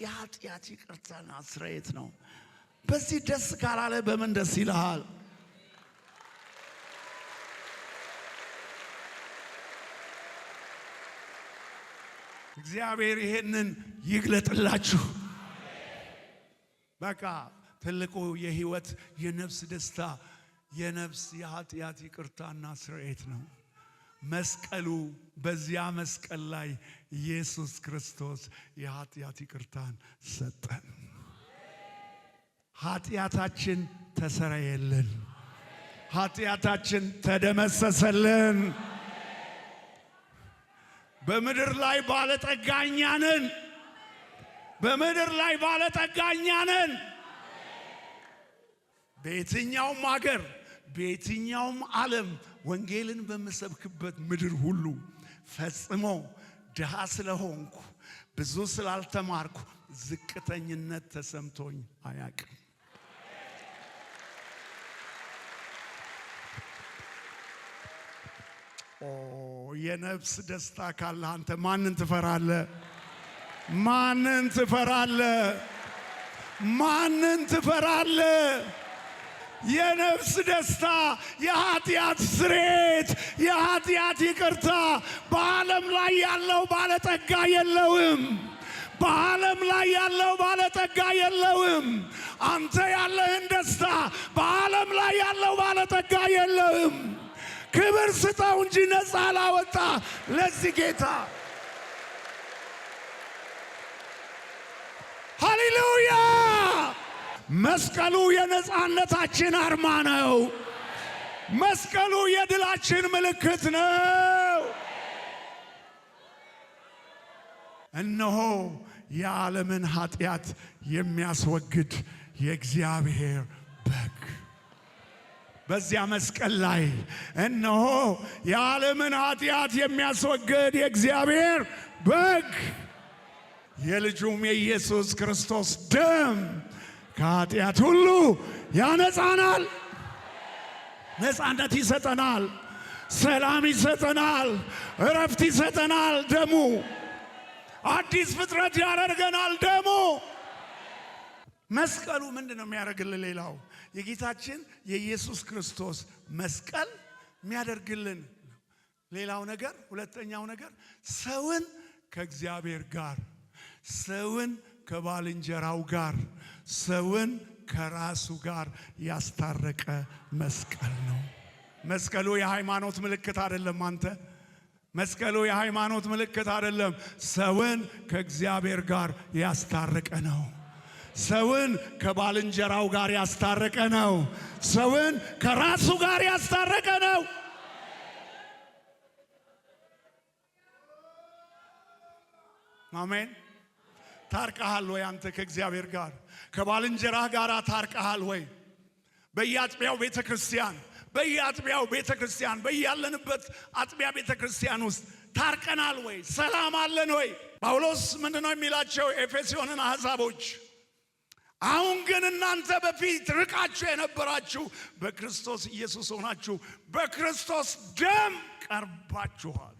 የኃጢአት ይቅርታና ስርየት ነው። በዚህ ደስ ካላለ በምን ደስ ይልሃል? እግዚአብሔር ይሄንን ይግለጥላችሁ። በቃ ትልቁ የህይወት የነፍስ ደስታ የነፍስ የኃጢአት ይቅርታና ስርየት ነው። መስቀሉ በዚያ መስቀል ላይ ኢየሱስ ክርስቶስ የኃጢአት ይቅርታን ሰጠን። ኃጢአታችን ተሰረየልን፣ ኃጢአታችን ተደመሰሰልን። በምድር ላይ ባለጠጋኛንን በየትኛውም ሀገር በየትኛውም ዓለም ወንጌልን በምሰብክበት ምድር ሁሉ ፈጽሞ ድሃ ስለሆንኩ ብዙ ስላልተማርኩ ዝቅተኝነት ተሰምቶኝ አያውቅም። የነፍስ ደስታ ካለ አንተ ማንን ትፈራለህ? ማንን ትፈራለህ? የነፍስ ደስታ፣ የኃጢአት ስርየት፣ የኃጢአት ይቅርታ በዓለም ላይ ያለው ባለጠጋ የለውም። አንተ ያለህን ደስታ በዓለም ላይ ያለው ባለጠጋ የለውም። ክብር ስጠው እንጂ ነፃ ላወጣ ለዚህ ጌታ ሃሌሉያ። መስቀሉ የነፃነታችን አርማ ነው። መስቀሉ የድላችን ምልክት ነው። እነሆ የዓለምን ኃጢአት የሚያስወግድ የእግዚአብሔር በግ በዚያ መስቀል ላይ እነሆ የዓለምን ኃጢአት የሚያስወግድ የእግዚአብሔር በግ የልጁም የኢየሱስ ክርስቶስ ደም ከኃጢአት ሁሉ ያነጻናል። ነጻነት ይሰጠናል። ሰላም ይሰጠናል። እረፍት ይሰጠናል። ደሙ አዲስ ፍጥረት ያደርገናል። ደሙ መስቀሉ ምንድን ነው የሚያደርግልን? ሌላው የጌታችን የኢየሱስ ክርስቶስ መስቀል የሚያደርግልን ሌላው ነገር፣ ሁለተኛው ነገር ሰውን ከእግዚአብሔር ጋር፣ ሰውን ከባልንጀራው ጋር፣ ሰውን ከራሱ ጋር ያስታረቀ መስቀል ነው። መስቀሉ የሃይማኖት ምልክት አይደለም። አንተ መስቀሉ የሃይማኖት ምልክት አይደለም። ሰውን ከእግዚአብሔር ጋር ያስታረቀ ነው። ሰውን ከባልንጀራው ጋር ያስታረቀ ነው። ሰውን ከራሱ ጋር ያስታረቀ ነው። አሜን። ታርቀሃል ወይ? አንተ ከእግዚአብሔር ጋር ከባልንጀራህ ጋር ታርቀሃል ወይ? በየአጥቢያው ቤተክርስቲያን በያለንበት አጥቢያ ቤተክርስቲያን ውስጥ ታርቀናል ወይ? ሰላም አለን ወይ? ጳውሎስ ምንድነው የሚላቸው ኤፌሶንን አሕዛቦች? አሁን ግን እናንተ በፊት ርቃችሁ የነበራችሁ በክርስቶስ ኢየሱስ ሆናችሁ በክርስቶስ ደም ቀርባችኋል።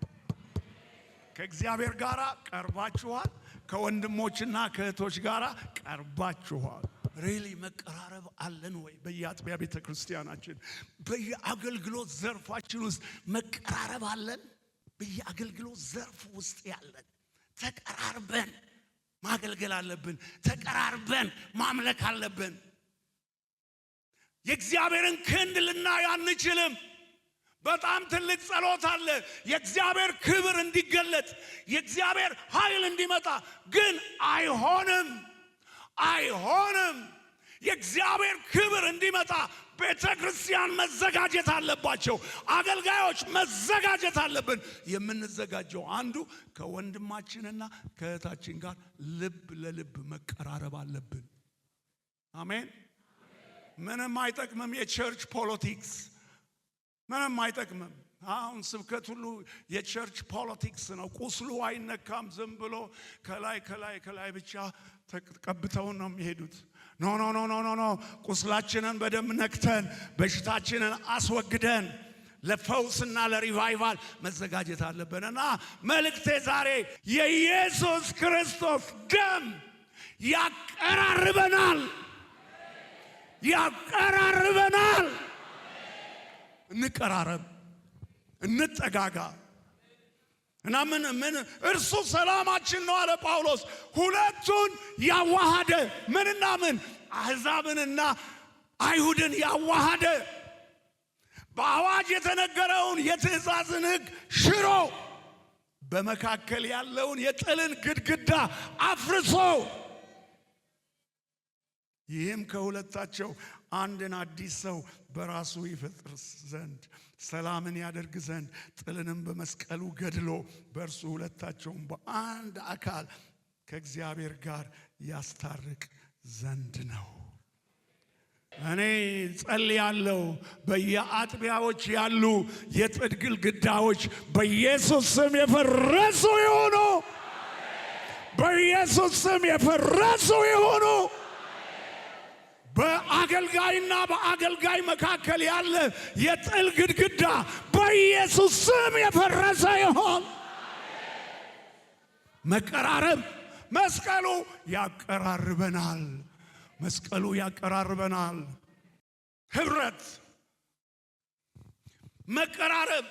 ከእግዚአብሔር ጋር ቀርባችኋል። ከወንድሞችና ከእህቶች ጋር ቀርባችኋል። ሪሊ መቀራረብ አለን ወይ? በየአጥቢያ ቤተ ክርስቲያናችን በየአገልግሎት ዘርፋችን ውስጥ መቀራረብ አለን? በየአገልግሎት ዘርፍ ውስጥ ያለን ተቀራርበን ማገልገል አለብን። ተቀራርበን ማምለክ አለብን። የእግዚአብሔርን ክንድ ልናይ አንችልም። በጣም ትልቅ ጸሎት አለ። የእግዚአብሔር ክብር እንዲገለጥ፣ የእግዚአብሔር ኃይል እንዲመጣ። ግን አይሆንም። የእግዚአብሔር ክብር እንዲመጣ ቤተ ክርስቲያን መዘጋጀት አለባቸው። አገልጋዮች መዘጋጀት አለብን። የምንዘጋጀው አንዱ ከወንድማችንና ከእህታችን ጋር ልብ ለልብ መቀራረብ አለብን። አሜን። ምንም አይጠቅምም የቸርች ፖለቲክስ፣ ምንም አይጠቅምም። አሁን ስብከት ሁሉ የቸርች ፖለቲክስ ነው። ቁስሉ አይነካም። ዝም ብሎ ከላይ ብቻ ተቀብተውን ነው የሚሄዱት። ኖ ቁስላችንን በደም ነክተን በሽታችንን አስወግደን ለፈውስና ለሪቫይቫል መዘጋጀት አለብንና መልእክቴ ዛሬ የኢየሱስ ክርስቶስ ደም ያቀራርበናል። እንቀራረብ፣ እንጠጋጋ እና ምን እርሱ ሰላማችን ነው አለ ጳውሎስ። ሁለቱን ያዋሃደ ምንና ምን? አሕዛብንና አይሁድን ያዋሃደ፣ በአዋጅ የተነገረውን የትእዛዝን ሕግ ሽሮ በመካከል ያለውን የጥልን ግድግዳ አፍርሶ፣ ይህም ከሁለታቸው አንድን አዲስ ሰው በራሱ ይፈጥር ዘንድ ሰላምን ያደርግ ዘንድ ጥልንም በመስቀሉ ገድሎ በእርሱ ሁለታቸውን በአንድ አካል ከእግዚአብሔር ጋር ያስታርቅ ዘንድ ነው። እኔ ጸልያለሁ በየአጥቢያዎች ያሉ የጥድ ግድግዳዎች በኢየሱስ ስም የፈረሱ ይሁኑ። በኢየሱስ ስም የፈረሱ ይሁኑ። በአገልጋይና በአገልጋይ መካከል ያለ የጥል ግድግዳ በኢየሱስ ስም የፈረሰ ይሁን። መቀራረብ፣ መስቀሉ ያቀራርበናል። መስቀሉ ያቀራርበናል። ህብረት፣ መቀራረብ።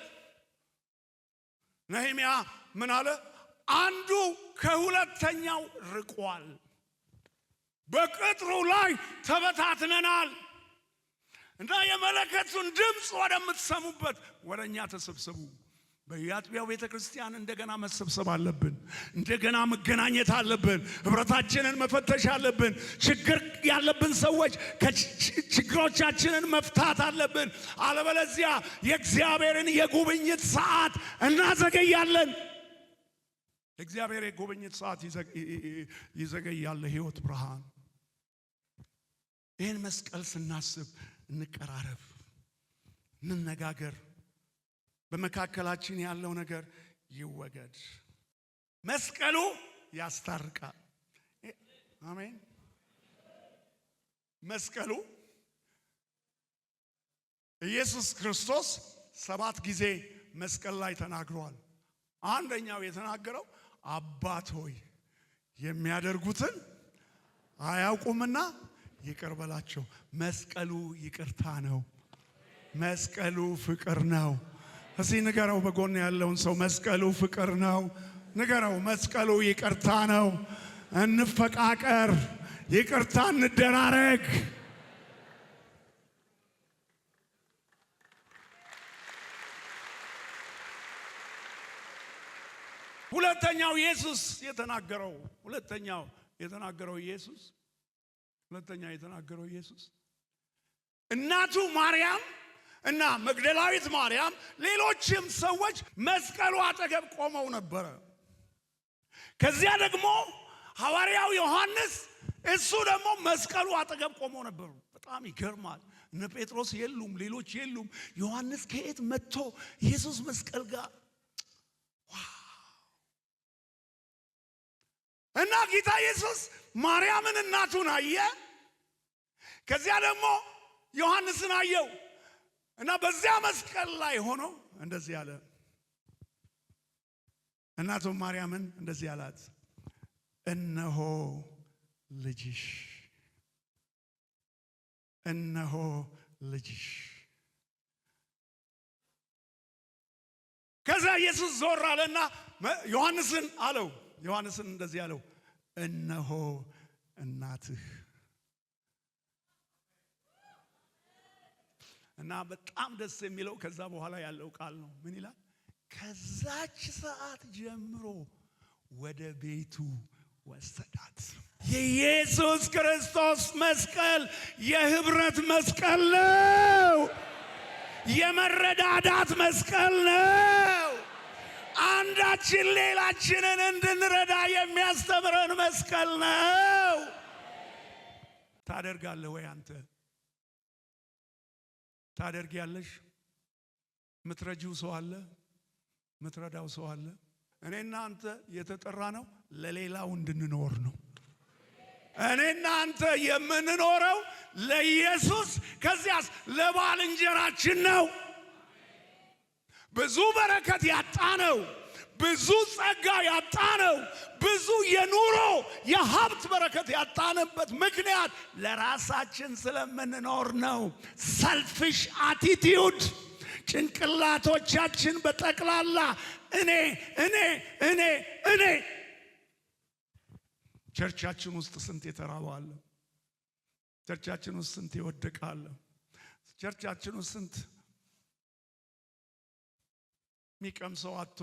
ነህምያ ምን አለ? አንዱ ከሁለተኛው ርቋል። በቅጥሩ ላይ ተበታትነናል እና የመለከቱን ድምፅ ወደምትሰሙበት ወደኛ ተሰብሰቡ። በየአጥቢያው ቤተ ክርስቲያን እንደገና መሰብሰብ አለብን። እንደገና መገናኘት አለብን። ህብረታችንን መፈተሽ አለብን። ችግር ያለብን ሰዎች ችግሮቻችንን መፍታት አለብን። አለበለዚያ የእግዚአብሔርን የጉብኝት ሰዓት እናዘገያለን። የእግዚአብሔር የጉብኝት ሰዓት ይዘገያል። ህይወት ብርሃን። ይህን መስቀል ስናስብ እንቀራረብ፣ እንነጋገር። በመካከላችን ያለው ነገር ይወገድ። መስቀሉ ያስታርቃል። አሜን። መስቀሉ ኢየሱስ ክርስቶስ 7 ጊዜ መስቀል ላይ ተናግሯል። አንደኛው የተናገረው አባት ሆይ የሚያደርጉትን አያውቁምና ይቅር በላቸው። መስቀሉ ይቅርታ ነው። መስቀሉ ፍቅር ነው። እስቲ ንገረው በጎን ያለውን ሰው መስቀሉ ፍቅር ነው። ንገረው መስቀሉ ይቅርታ ነው። እንፈቃቀር፣ ይቅርታ እንደራረግ። ሁለተኛው ኢየሱስ እናቱ ማርያም እና መግደላዊት ማርያም ሌሎችም ሰዎች መስቀሉ አጠገብ ቆመው ነበረ። ከዚያ ደግሞ ሐዋርያው ዮሐንስ እሱ ደግሞ መስቀሉ አጠገብ ቆመው ነበሩ። በጣም ይገርማል። እነ ጴጥሮስ የሉም፣ ሌሎች የሉም። ዮሐንስ ከየት መጥቶ ኢየሱስ መስቀል ጋር እና ጌታ ኢየሱስ ማርያምን እናቱን አየ። ከዚያ ደግሞ ዮሐንስን አየው እና በዚያ መስቀል ላይ ሆኖ እንደዚህ አለ። እናቱ ማርያምን እንደዚህ አላት፣ እነሆ ልጅሽ፣ እነሆ ልጅሽ። ከዛ ኢየሱስ ዞር አለና ዮሐንስን አለው፣ ዮሐንስን እንደዚህ አለው፣ እነሆ እናትህ። እና በጣም ደስ የሚለው ከዛ በኋላ ያለው ቃል ነው። ምን ይላል? ከዛች ሰዓት ጀምሮ ወደ ቤቱ ወሰዳት። የኢየሱስ ክርስቶስ መስቀል የህብረት መስቀል ነው። የመረዳዳት መስቀል ነው። አንዳችን ሌላችንን እንድንረዳ የሚያስተምረን መስቀል ነው። ታደርጋለህ ወይ አንተ? ታደርጊያለሽ? ምትረጂው ሰው አለ? ምትረዳው ሰው አለ? እኔና አንተ የተጠራ ነው ለሌላው እንድንኖር ነው። እኔና አንተ የምንኖረው ለኢየሱስ ከዚያስ ለባልንጀራችን ነው። ብዙ በረከት ያጣነው፣ ብዙ ጸጋ ያጣነው፣ ብዙ የኑሮ የሀብት በረከት ያጣንበት ምክንያት ለራሳችን ስለምንኖር ነው። ሰልፊሽ አቲቲዩድ ጭንቅላቶቻችን በጠቅላላ እኔ እኔ እኔ እኔ። ቸርቻችን ውስጥ ስንት የተራበ አለ? ቸርቻችን ውስጥ ስንት የወደቀ አለ? ቸርቻችን ውስጥ ስንት የሚቀምሰው አጥቶ፣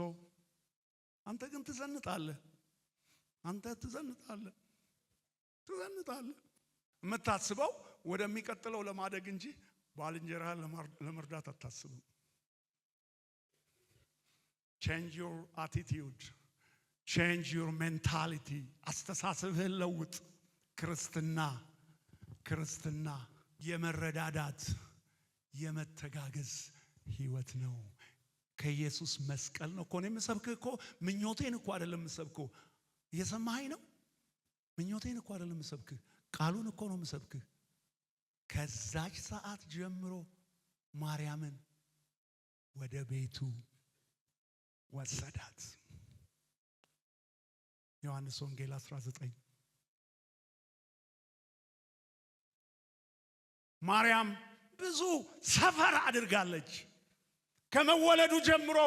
አንተ ግን ትዘንጣለህ። አንተ ትዘንጣለህ። የምታስበው ወደሚቀጥለው ለማደግ እንጂ ባልንጀራህን ለመርዳት አታስብም። change your attitude, change your mentality. አስተሳሰብህን ለውጥ። ክርስትና የመረዳዳት የመተጋገዝ ህይወት ነው። ከኢየሱስ መስቀል ነው እኮ ነው የምሰብክህ እኮ። ምኞቴን እኮ አይደለም የምሰብከው። እየሰማኸኝ ነው? ምኞቴን እኮ አይደለም የምሰብክህ፣ ቃሉን እኮ ነው የምሰብክህ። ከዛች ሰዓት ጀምሮ ማርያምን ወደ ቤቱ ወሰዳት። ዮሐንስ ወንጌል 19 ማርያም ብዙ ሰፈር አድርጋለች። ከመወለዱ ጀምሮ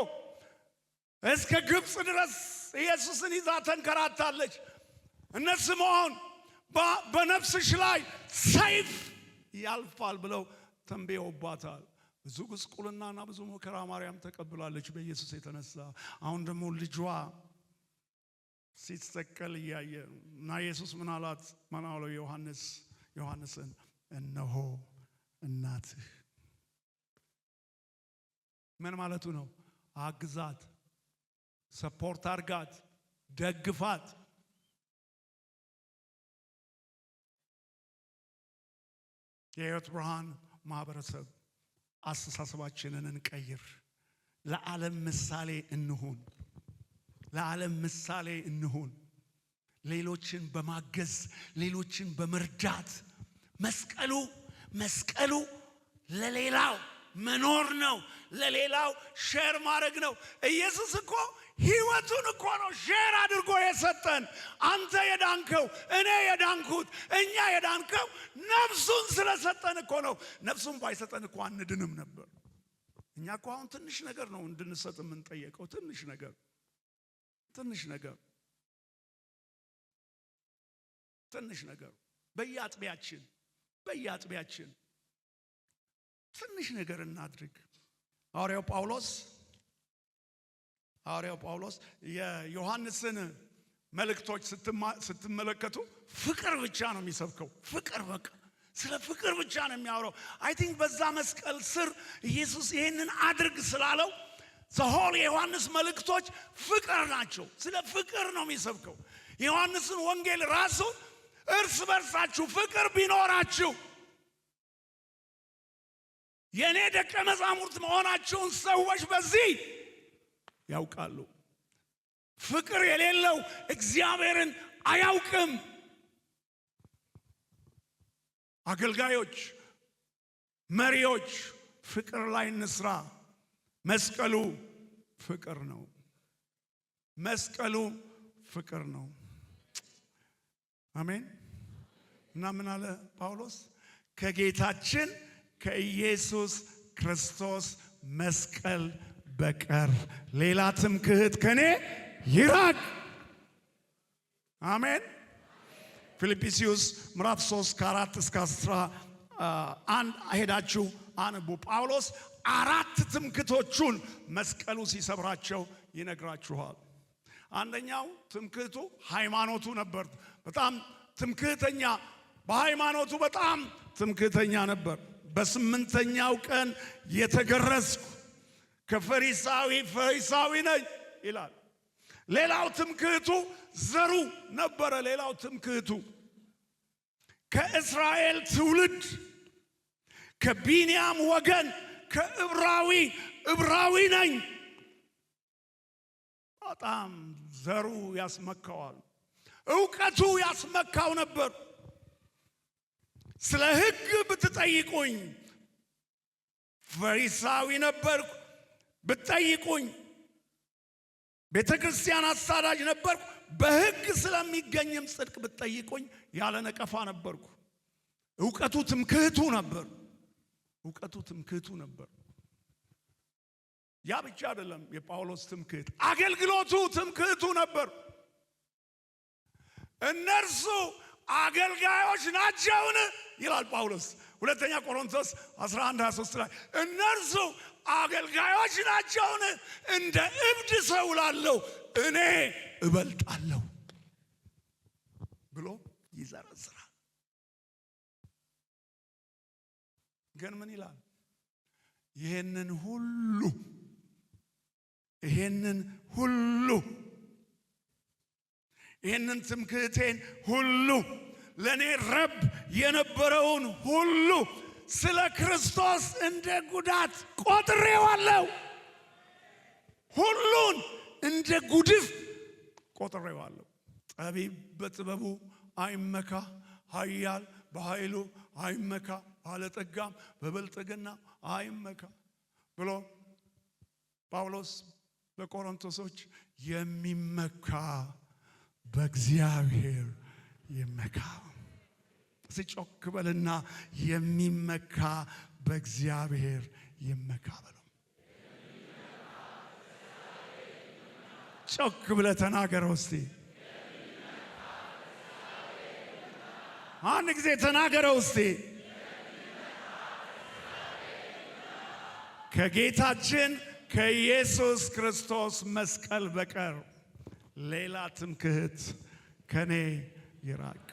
እስከ ግብጽ ድረስ ኢየሱስን ይዛ ተንከራታለች። እነ ስምዖን በነፍስሽ ላይ ሰይፍ ያልፋል ብለው ተንብየውባታል። ብዙ ጉስቁልናና ብዙ መከራ ማርያም ተቀብላለች በኢየሱስ የተነሳ። አሁን ደግሞ ልጇ ሲሰቀል እያየ እና ኢየሱስ ምን አላት? ምን አለው? ዮሐንስን እነሆ እናትህ። ምን ማለቱ ነው? አግዛት፣ ሰፖርት አርጋት፣ ደግፋት። የሕይወት ብርሃን ማህበረሰብ አስተሳሰባችንን እንቀይር። ለዓለም ምሳሌ እንሁን። ለዓለም ምሳሌ እንሁን። ሌሎችን በማገዝ ሌሎችን በመርዳት መስቀሉ ለሌላው መኖር ነው። ለሌላው ሼር ማድረግ ነው። ኢየሱስ እኮ ሕይወቱን እኮ ነው ሼር አድርጎ የሰጠን። አንተ የዳንከው፣ እኔ የዳንኩት፣ እኛ የዳንከው ነፍሱን ስለሰጠን እኮ ነው። ነፍሱን ባይሰጠን እኮ አንድንም ነበር። እኛ እኮ አሁን ትንሽ ነገር ነው እንድንሰጥ የምንጠየቀው። ትንሽ ነገር በየአጥቢያችን ትንሽ ነገር እናድርግ። ሐዋርያው ጳውሎስ የዮሐንስን መልእክቶች ስትመለከቱ ፍቅር ብቻ ነው የሚሰብከው። በቃ ስለ ፍቅር ብቻ ነው የሚያወራው። አይ ቲንክ በዛ መስቀል ስር ኢየሱስ ይሄንን አድርግ ስላለው ዘሆል የዮሐንስ መልእክቶች ፍቅር ናቸው። ስለ ፍቅር ነው የሚሰብከው። የዮሐንስን ወንጌል ራሱ እርስ በርሳችሁ ፍቅር ቢኖራችሁ የኔ ደቀ መዛሙርት መሆናቸውን ሰዎች በዚህ ያውቃሉ። ፍቅር የሌለው እግዚአብሔርን አያውቅም። አገልጋዮች፣ መሪዎች ፍቅር ላይ እንስራ። መስቀሉ ፍቅር ነው። አሜን። እና ምን አለ ጳውሎስ? ከጌታችን ከኢየሱስ ክርስቶስ መስቀል በቀር ሌላ ትምክህት ከኔ ይራቅ። አሜን። ፊልጵስዩስ ምዕራፍ 3 ከ4 እስከ 11 ሄዳችሁ አንቡ። ጳውሎስ 4 ትምክህቶቹን መስቀሉ ሲሰብራቸው ይነግራችኋል። አንደኛው ትምክህቱ ሃይማኖቱ ነበር። በጣም ትምክህተኛ፣ በሃይማኖቱ በጣም ትምክህተኛ ነበር። በ8ኛው ቀን የተገረዝኩ ፈሪሳዊ ነኝ ይላል። ሌላው ትምክህቱ ዘሩ ነበረ። ሌላው ትምክህቱ ከእስራኤል ትውልድ ከቢንያም ወገን ዕብራዊ ነኝ። በጣም ዘሩ ያስመካዋል። ዕውቀቱ ያስመካው ነበር። ስለ ሕግ ብትጠይቁኝ ፈሪሳዊ ነበርኩ፣ ብትጠይቁኝ ቤተ ክርስቲያን አሳዳጅ ነበርኩ፣ በሕግ ስለሚገኝም ጽድቅ ብትጠይቁኝ ያለ ነቀፋ ነበርኩ። ዕውቀቱ ትምክህቱ ነበር። ያ ብቻ አይደለም። የጳውሎስ ትምክህት አገልግሎቱ ትምክህቱ ነበር። እነርሱ አገልጋዮች ናቸውን ይላል ጳውሎስ ሁለተኛ ቆሮንቶስ 11:23 ላይ እነርሱ አገልጋዮች ናቸውን? እንደ እብድ ሰው ላለው እኔ እበልጣለሁ ብሎ ይዘረዝራል። ግን ምን ይላል? ይሄንን ትምክህቴን ሁሉ ለኔ ረብ የነበረውን ሁሉ ስለ ክርስቶስ እንደ ጉዳት ቆጥሬዋለሁ። ሁሉን እንደ ጉድፍ ቆጥሬዋለሁ። ጠቢብ በጥበቡ አይመካ፣ ኃያል በኃይሉ አይመካ፣ ባለጠጋም በብልጥግና አይመካ ብሎ ጳውሎስ በቆሮንቶሶች የሚመካ በእግዚአብሔር ይመካ። ጮክ በልና የሚመካ በእግዚአብሔር ይመካ በለው። ጮክ ብለህ ተናገረው እስቲ። አንድ ጊዜ ተናገረው እስቲ። ከጌታችን ከኢየሱስ ክርስቶስ መስቀል በቀር ሌላ ትምክህት ከኔ ይራቅ።